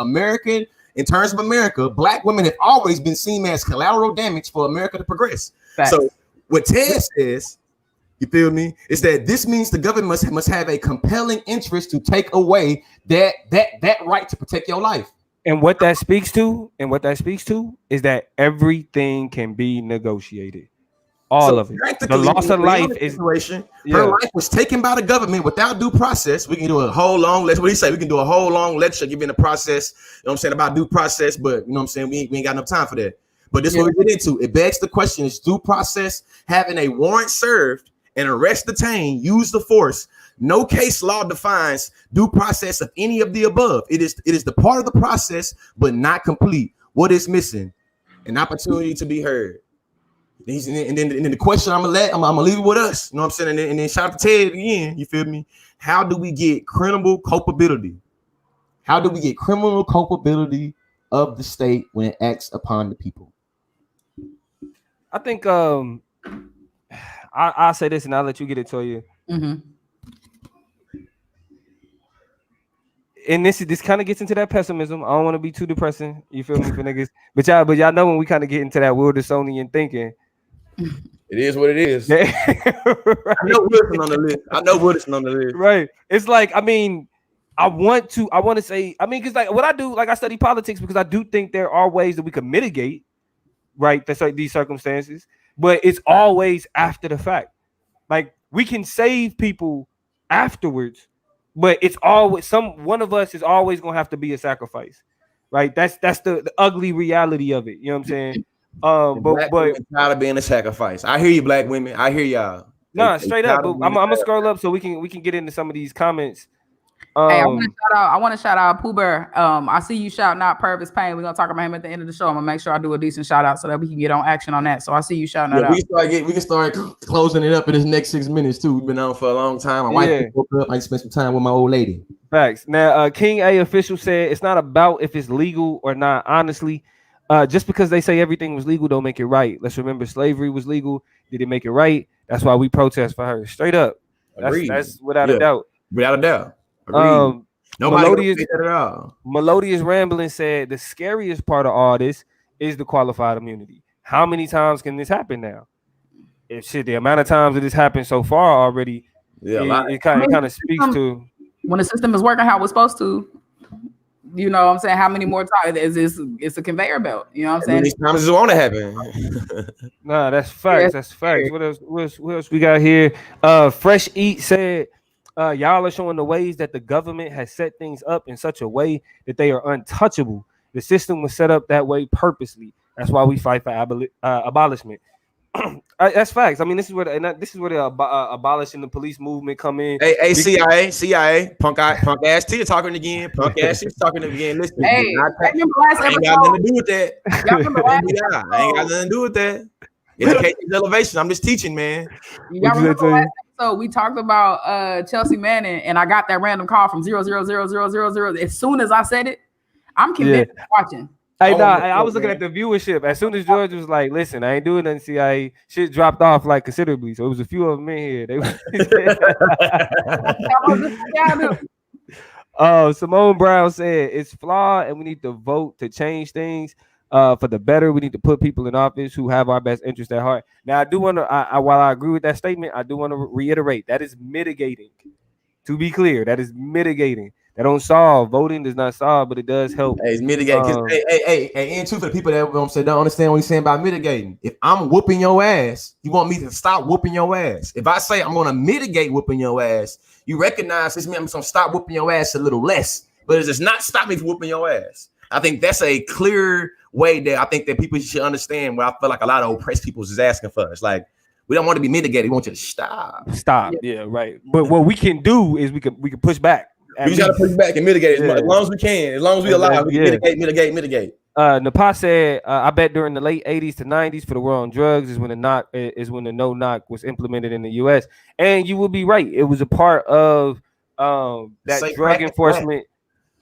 in terms of America, Black women have always been seen as collateral damage for America to progress. Facts. So what Ted says, you feel me, is that this means the government must have a compelling interest to take away that right to protect your life. And what that speaks to is that everything can be negotiated. All of it. The loss of life is situation. Her life was taken by the government without due process. We can do a whole long lecture. What do you say? We can do a whole long lecture giving the process, you know what I'm saying, about due process, but you know what I'm saying, we ain't got enough time for that. But this is what we get into. It begs the question, is due process having a warrant served, an arrest detained, use the force? No case law defines due process of any of the above. It is the part of the process, but not complete. What is missing? An opportunity to be heard. And then the question I'm gonna leave it with us. You know what I'm saying? And then shout out to Ted again. You feel me? How do we get criminal culpability? How do we get criminal culpability of the state when it acts upon the people? I think I'll say this and I'll let you get it to you. Mm-hmm. And this kind of gets into that pessimism. I don't want to be too depressing. You feel me, for niggas? But y'all know when we kind of get into that Wildersonian thinking. It is what it is. Right. I know Wilson on the list. Right. It's like, I mean, I want to say, I mean, because like what I do, like I study politics because I do think there are ways that we can mitigate, right, these circumstances, but it's always after the fact. Like we can save people afterwards, but it's always one of us is always gonna have to be a sacrifice, right? That's the ugly reality of it. You know what I'm saying? But tired of being a sacrifice. I hear you, Black women. I hear y'all. Nah, straight up. I'm gonna scroll up so we can get into some of these comments. Hey, I want to shout out Pooh Bear. I see you shouting out Purvis Payne. We're gonna talk about him at the end of the show. I'm gonna make sure I do a decent shout out so that we can get on action on that. So I see you shouting that out. We can start closing it up in this next 6 minutes too. We've been on for a long time. My wife woke up. I spent some time with my old lady. Facts. Now, King A official said it's not about if it's legal or not. Honestly, just because they say everything was legal don't make it right. Let's remember slavery was legal. Did it make it right? That's why we protest for her. Straight up. That's without a doubt. Without a doubt. Melodious Rambling said the scariest part of all this is the qualified immunity. How many times can this happen now? The amount of times that this happened so far already, it kind of speaks to when the system is working how it's supposed to. You know what I'm saying? How many more times is this? It's a conveyor belt. You know what I'm saying? How many times does it want to happen? Nah, that's facts. That's facts. What else we got here? Fresh Eat said, y'all are showing the ways that the government has set things up in such a way that they are untouchable. The system was set up that way purposely. That's why we fight for abolishment. That's facts. I mean, this is where the abolishing the police movement come in. Hey, CIA, punk ass Tia talking again. Punk ass she's talking again. Listen, hey, I ain't got nothing to do with that. I ain't got nothing to do with that. Education is elevation. I'm just teaching, man. Y'all remember last episode we talked about Chelsea Manning, and I got that random call from 0000000. As soon as I said it, I'm convinced watching. Hey, I was looking at the viewership. As soon as George was like, listen, I ain't doing nothing, CIA, shit dropped off like considerably. So it was a few of them in here. Simone Brown said it's flawed and we need to vote to change things for the better. We need to put people in office who have our best interest at heart. Now, I do want to, while I agree with that statement, I do want to reiterate that is mitigating. To be clear, that is mitigating. That don't solve. Voting does not solve, but it does help. Hey, it's mitigating. And too, for the people that don't understand what he's saying about mitigating. If I'm whooping your ass, you want me to stop whooping your ass. If I say I'm going to mitigate whooping your ass, you recognize this means I'm going to stop whooping your ass a little less, but it does not stop me from whooping your ass. I think that's a clear way that I think that people should understand what I feel like a lot of oppressed people is asking for. It's like, we don't want to be mitigated. We want you to stop. Yeah, right. But what we can do is we can push back. We just gotta push back and mitigate as long as we can. As long as we alive, we can mitigate. Napa said, I bet during the late 80s to 90s for the war on drugs is when the no knock was implemented in the US. And you will be right. It was a part of that drug enforcement.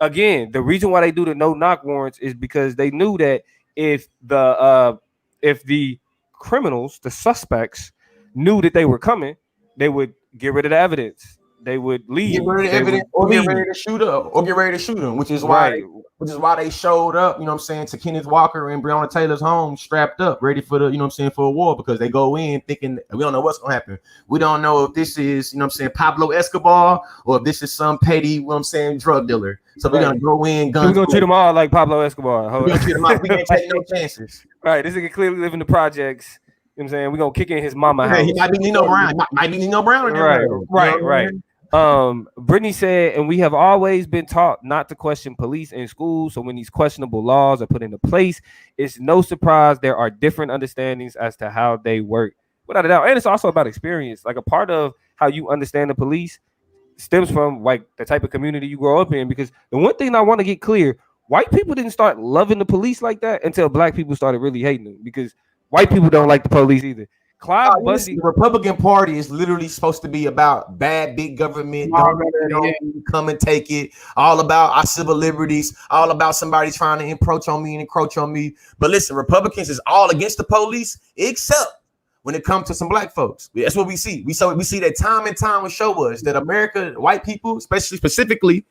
Again, the reason why they do the no knock warrants is because they knew that if the criminals, the suspects, knew that they were coming, they would get rid of the evidence. They would leave. Get rid of evidence or get ready to shoot up or get ready to shoot them, which is why they showed up, you know what I'm saying, to Kenneth Walker and Breonna Taylor's home strapped up, ready for the, you know what I'm saying, for a war, because they go in thinking we don't know what's gonna happen. We don't know if this is, you know what I'm saying, Pablo Escobar or if this is some petty, you know what I'm saying, drug dealer. So we're gonna go in guns. We're gonna treat them all like Pablo Escobar. We're gonna treat them all. We can't take no chances. Right. This nigga clearly live in the projects. You know what I'm saying? We're gonna kick in his mama house. He might be Nino Brown. Might be Nino Brown. Right. Brittany said, and we have always been taught not to question police in school. So when these questionable laws are put into place, it's no surprise there are different understandings as to how they work. Without a doubt. And it's also about experience. Like a part of how you understand the police stems from like the type of community you grow up in. Because the one thing I want to get clear, white people didn't start loving the police like that until black people started really hating them, because white people don't like the police either. Clive Bundy. The Republican Party is literally supposed to be about bad big government. Don't come and take it. All about our civil liberties. All about somebody trying to encroach on me. But listen, Republicans is all against the police, except when it comes to some black folks. That's what we see. We see that time and time will show us that America, white people, specifically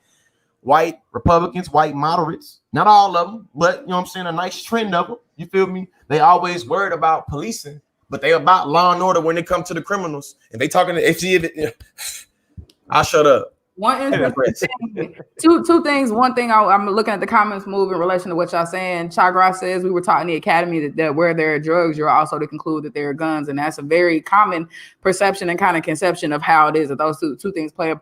white Republicans, white moderates, not all of them, but you know what I'm saying, a nice trend of them. You feel me? They always worried about policing, but they about law and order when it comes to the criminals. And they talking to FG. I'll shut up. Two things. One thing, I'm looking at the comments move in relation to what y'all saying. Chagra says we were taught in the academy that where there are drugs, you're also to conclude that there are guns, and that's a very common perception and kind of conception of how it is that those two things play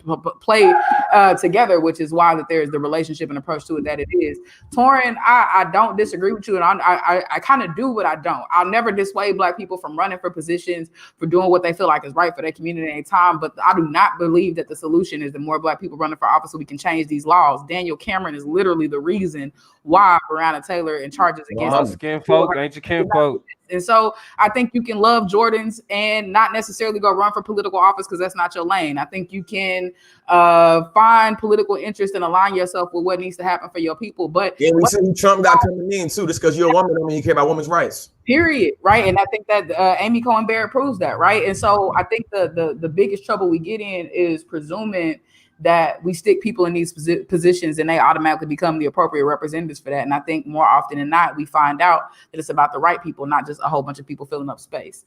together, which is why that there's the relationship and approach to it that it is. Torin, I don't disagree with you, and I kind of do, but I don't. I'll never dissuade black people from running for positions, for doing what they feel like is right for their community at any time, but I do not believe that the solution is the more Black people running for office so we can change these laws. Daniel Cameron is literally the reason why Breonna Taylor and charges against skin folk, ain't your kin folk. And so I think you can love Jordans and not necessarily go run for political office because that's not your lane. I think you can find political interest and align yourself with what needs to happen for your people. But yeah, we see Trump got coming in too. Just because you're a woman, I mean you care about women's rights. Period. Right. And I think that Amy Coney Barrett proves that. Right. And so I think the biggest trouble we get in is presuming that we stick people in these positions and they automatically become the appropriate representatives for that. And I think more often than not, we find out that it's about the right people, not just a whole bunch of people filling up space.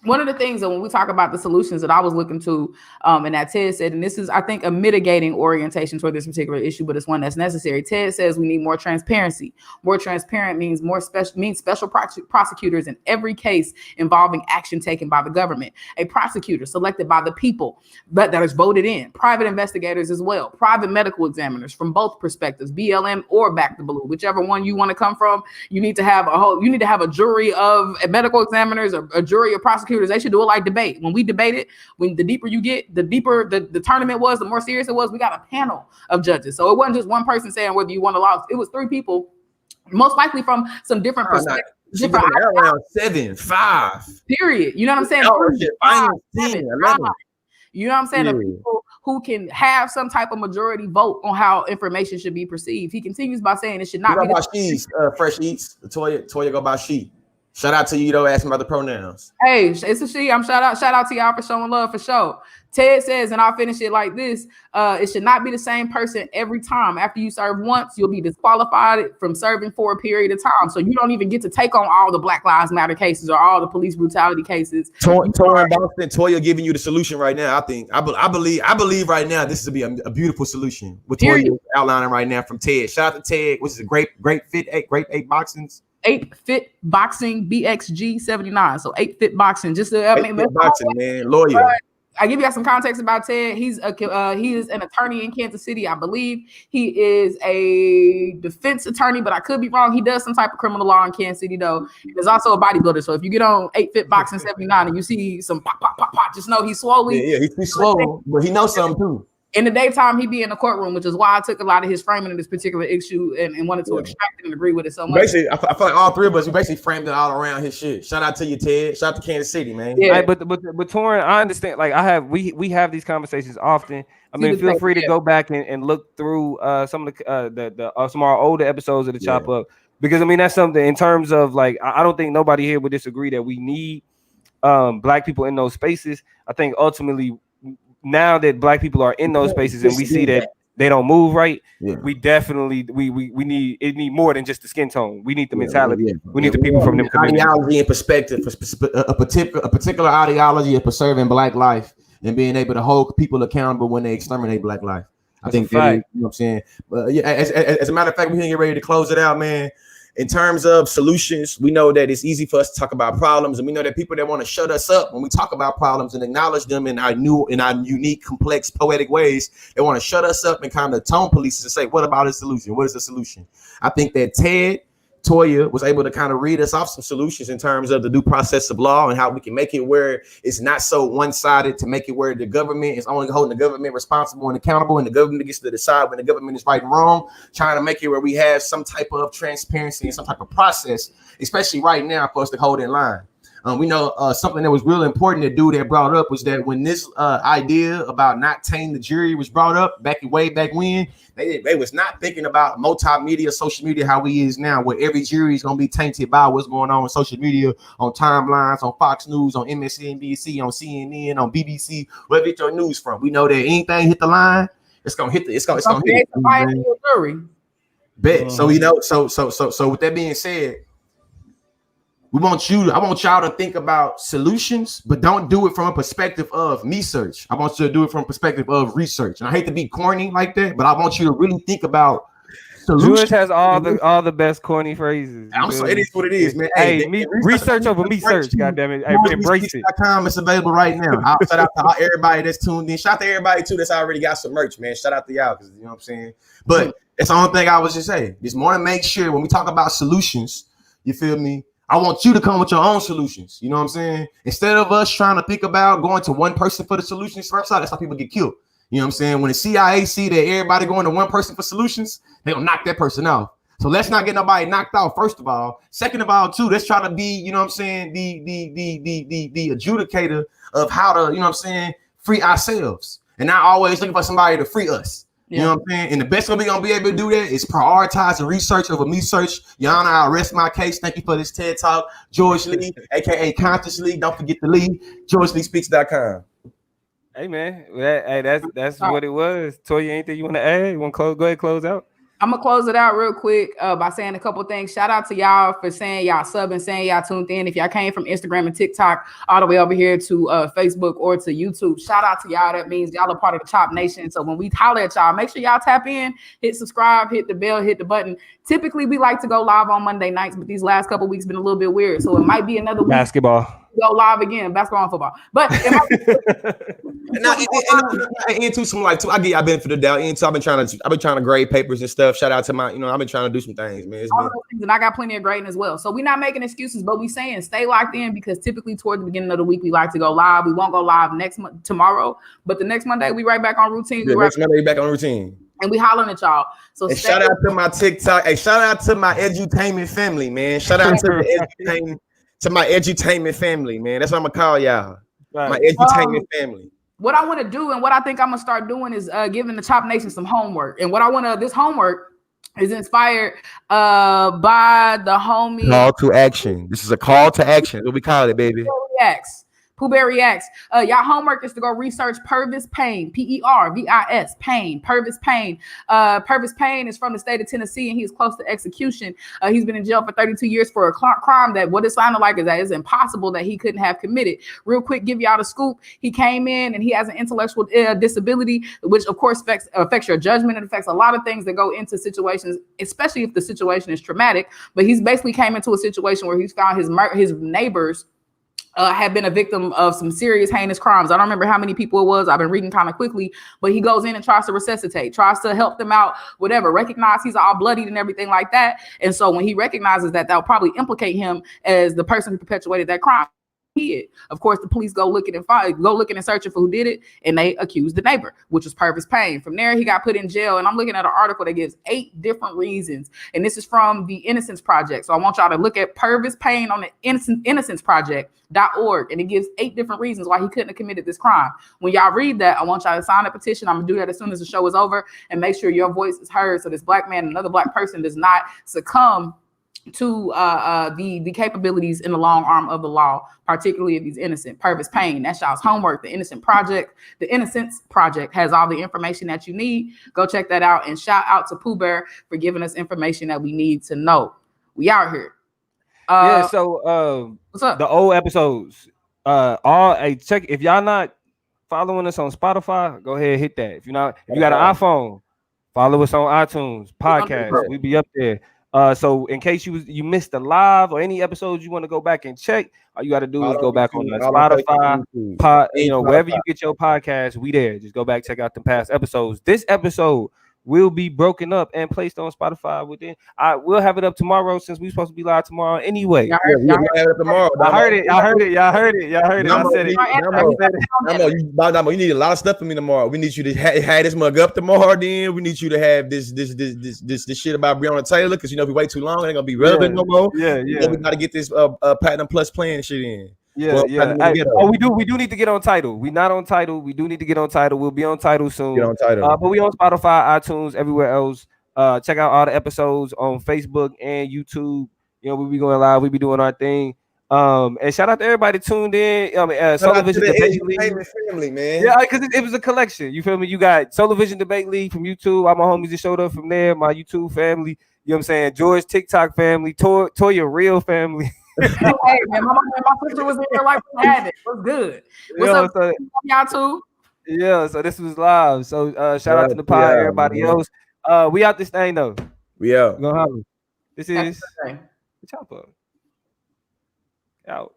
One of the things that when we talk about the solutions that I was looking to, and that Ted said, and this is, I think, a mitigating orientation toward this particular issue, but it's one that's necessary. Ted says we need more transparency. More transparent means special prosecutors in every case involving action taken by the government. A prosecutor selected by the people that is voted in. Private investigators as well. Private medical examiners from both perspectives, BLM or Back to Blue, whichever one you want to come from. You need to have a jury of medical examiners or a jury of prosecutors. They should do it like debate. When we debated, when the deeper you get, the deeper the tournament was, the more serious it was. We got a panel of judges. So it wasn't just one person saying whether you won or lost. It was 3 people, most likely from some different perspectives. Around 7, 5. Period. You know what I'm saying? 5, 7, 11. You know what I'm saying? Yeah. The people who can have some type of majority vote on how information should be perceived. He continues by saying it should not be. By she's Fresh Eats. Toya go by she. Shout out to you, though. Ask me about the pronouns. Hey, it's a she. Shout out to y'all for showing love for sure. Ted says, and I'll finish it like this: it should not be the same person every time. After you serve once, you'll be disqualified from serving for a period of time. So you don't even get to take on all the Black Lives Matter cases or all the police brutality cases. Toya giving you the solution right now. I believe right now this is to be a beautiful solution. What Toya outlining right now from Ted. Shout out to Ted, which is a great fit 8 boxings. 8 Fit Boxing BXG 79. So 8 Fit Boxing. Just to boxing, man. Lawyer. I give you guys some context about Ted. He is an attorney in Kansas City, I believe. He is a defense attorney, but I could be wrong. He does some type of criminal law in Kansas City, though. There's also a bodybuilder. So if you get on 8 Fit Boxing 79 and you see some pop, just know he's slowly. Yeah, he's slow, but he knows something too. In the daytime, he'd be in the courtroom, which is why I took a lot of his framing of this particular issue and wanted to extract it and agree with it so much. Basically, I feel like all 3 of us, we basically framed it all around his shit. Shout out to you, Ted. Shout out to Kansas City, man. Yeah, but Torin, I understand. Like we have these conversations often. I mean, feel free to go back and look through some of the some of our older episodes of the Chop Up, because I mean that's something in terms of like I don't think nobody here would disagree that we need Black people in those spaces. I think ultimately, now that Black people are in those spaces and we see that they don't move right, we definitely we need more than just the skin tone. We need the mentality. We need the people from them communities. Ideology and perspective, a particular ideology of preserving Black life and being able to hold people accountable when they exterminate Black life. I think that is, you know what I'm saying. But yeah, as a matter of fact, we're gonna get ready to close it out, man. In terms of solutions, we know that it's easy for us to talk about problems, and we know that people that want to shut us up when we talk about problems and acknowledge them in our unique, complex, poetic ways, they want to shut us up and kind of tone police and say, "What about a solution? What is the solution?" I think that Toya was able to kind of read us off some solutions in terms of the due process of law and how we can make it where it's not so one-sided, to make it where the government is only holding the government responsible and accountable, and the government gets to decide when the government is right and wrong, trying to make it where we have some type of transparency and some type of process, especially right now, for us to hold in line. We know something that was real important that dude had brought up was that when this idea about not tainting the jury was brought up way back when, they was not thinking about multimedia, social media, how we is now, where every jury is going to be tainted by what's going on social media, on timelines, on Fox News, on MSNBC, on CNN, on BBC, wherever you get your news from. We know that anything hit the line, it's going to hit it's going to hit the jury. Bet. So, you know, so with that being said, I want y'all to think about solutions, but don't do it from a perspective of me search. I want you to do it from a perspective of research. And I hate to be corny like that, but I want you to really think about solutions. Jewish has all the best corny phrases. I'm sorry, it is what it is, man. Hey, research over me search. Goddamn it, hey, embrace it. It's available right now. I'll shout out to everybody that's tuned in. Shout out to everybody too that's already got some merch, man. Shout out to y'all, because you know what I'm saying. But that's the only thing I was just saying. Just want to make sure when we talk about solutions, you feel me? I want you to come with your own solutions. You know what I'm saying? Instead of us trying to think about going to one person for the solutions, that's how people get killed. You know what I'm saying? When the CIA see that everybody going to one person for solutions, they'll knock that person off. So let's not get nobody knocked out, first of all. Second of all, too, let's try to be, you know what I'm saying, the adjudicator of how to, you know what I'm saying, free ourselves. And not always looking for somebody to free us. You know what I'm saying? And the best way we're going to be able to do that is prioritize the research over me search. Your Honor, I rest my case. Thank you for this TED Talk. George Lee, a.k.a. Consciously. Don't forget the Lee. GeorgeLeeSpeaks.com. Hey, man. That's what it was. Toya, anything you want to add? You want to go ahead and close out? I'm gonna close it out real quick by saying a couple things. Shout out to y'all for saying y'all sub and saying y'all tuned in. If y'all came from Instagram and TikTok all the way over here to Facebook or to YouTube, shout out to y'all. That means y'all are part of the Chop Nation. So when we holler at y'all, make sure y'all tap in, hit subscribe, hit the bell, hit the button. Typically, we like to go live on Monday nights, but these last couple weeks been a little bit weird. So it might be another week. Basketball. Go live again, basketball and football. But into some like too, I get y'all benefit of the doubt. Into I've been trying to grade papers and stuff. Shout out to my, I've been trying to do some things, man. All those things, and I got plenty of grading as well. So we're not making excuses, but we saying stay locked in because typically toward the beginning of the week we like to go live. We won't go live tomorrow, but the next Monday we right back on routine. Next Monday we back on routine. And we hollering at y'all. So shout out to my TikTok. Hey, shout out to my edutainment family, man. Shout out to the edutainment. To my edutainment family, man. That's what I'm gonna call y'all. Right. My edutainment family. What I want to do and what I think I'm gonna start doing is giving the Chop Nation some homework. And what I want to, this homework is inspired by the homie. Call to action. This is a call to action. What we call it, baby. Pooh Bear Reacts. Y'all homework is to go research Purvis Payne, P-E-R-V-I-S, Payne, Purvis Payne. Purvis Payne is from the state of Tennessee and he's close to execution. He's been in jail for 32 years for a crime that what it sounded like is that it's impossible that he couldn't have committed. Real quick, give y'all the scoop. He came in and he has an intellectual disability, which of course affects your judgment. It affects a lot of things that go into situations, especially if the situation is traumatic. But he's basically came into a situation where he's found his neighbors had been a victim of some serious heinous crimes. I don't remember how many people it was. I've been reading kind of quickly, but he goes in and tries to resuscitate, tries to help them out, whatever, recognize he's all bloodied and everything like that. And so when he recognizes that, that'll probably implicate him as the person who perpetuated that crime. Of course, the police go looking and searching for who did it, and they accuse the neighbor, which was Purvis Payne. From there, he got put in jail, and I'm looking at an article that gives 8 different reasons, and this is from the Innocence Project. So I want y'all to look at Purvis Payne on the innocenceproject.org, and it gives 8 different reasons why he couldn't have committed this crime. When y'all read that, I want y'all to sign a petition. I'm gonna do that as soon as the show is over, and make sure your voice is heard, so this black man, another black person, does not succumb to the capabilities in the long arm of the law, particularly if he's innocent. Purvis Payne, that's y'all's homework. The Innocence Project has all the information that you need. Go check that out, and shout out to Pooh Bear for giving us information that we need to know. We out here. So what's up? The old episodes, check if y'all not following us on Spotify, go ahead and hit that. If you got an iPhone, follow us on iTunes podcast. We be up there. So in case you missed the live or any episodes you want to go back and check, all you got to do is go back on the Spotify, wherever you get your podcast, we there. Just go back, check out the past episodes. This episode will be broken up and placed on Spotify within. I will have it up tomorrow since we're supposed to be live tomorrow anyway. Y'all heard it tomorrow. Y'all heard it. I said it. Namo, you need a lot of stuff from me tomorrow. We need you to have this mug up tomorrow. Then we need you to have this shit about Breonna Taylor, because if we wait too long, it ain't gonna be relevant no more. Yeah. We gotta get this Platinum Plus plan shit in. We do need to get on Tidal. We not on Tidal. We do need to get on Tidal. We'll be on Tidal soon. Get on Tidal. But we on Spotify, iTunes, everywhere else. Check out all the episodes on Facebook and YouTube. We be going live. We be doing our thing. And shout out to everybody tuned in. Solar Vision Debate League family, man. Yeah, because it was a collection. You feel me? You got Solar Vision Debate League from YouTube. All my homies just showed up from there. My YouTube family. You know what I'm saying? George TikTok family. Toya Real family. Hey man, my sister was in there like we had it. What's good? What's up, y'all too? Yeah, so this was live. So shout out to the pod, everybody else. We out this thing though. We out. This is the Chopper. Out.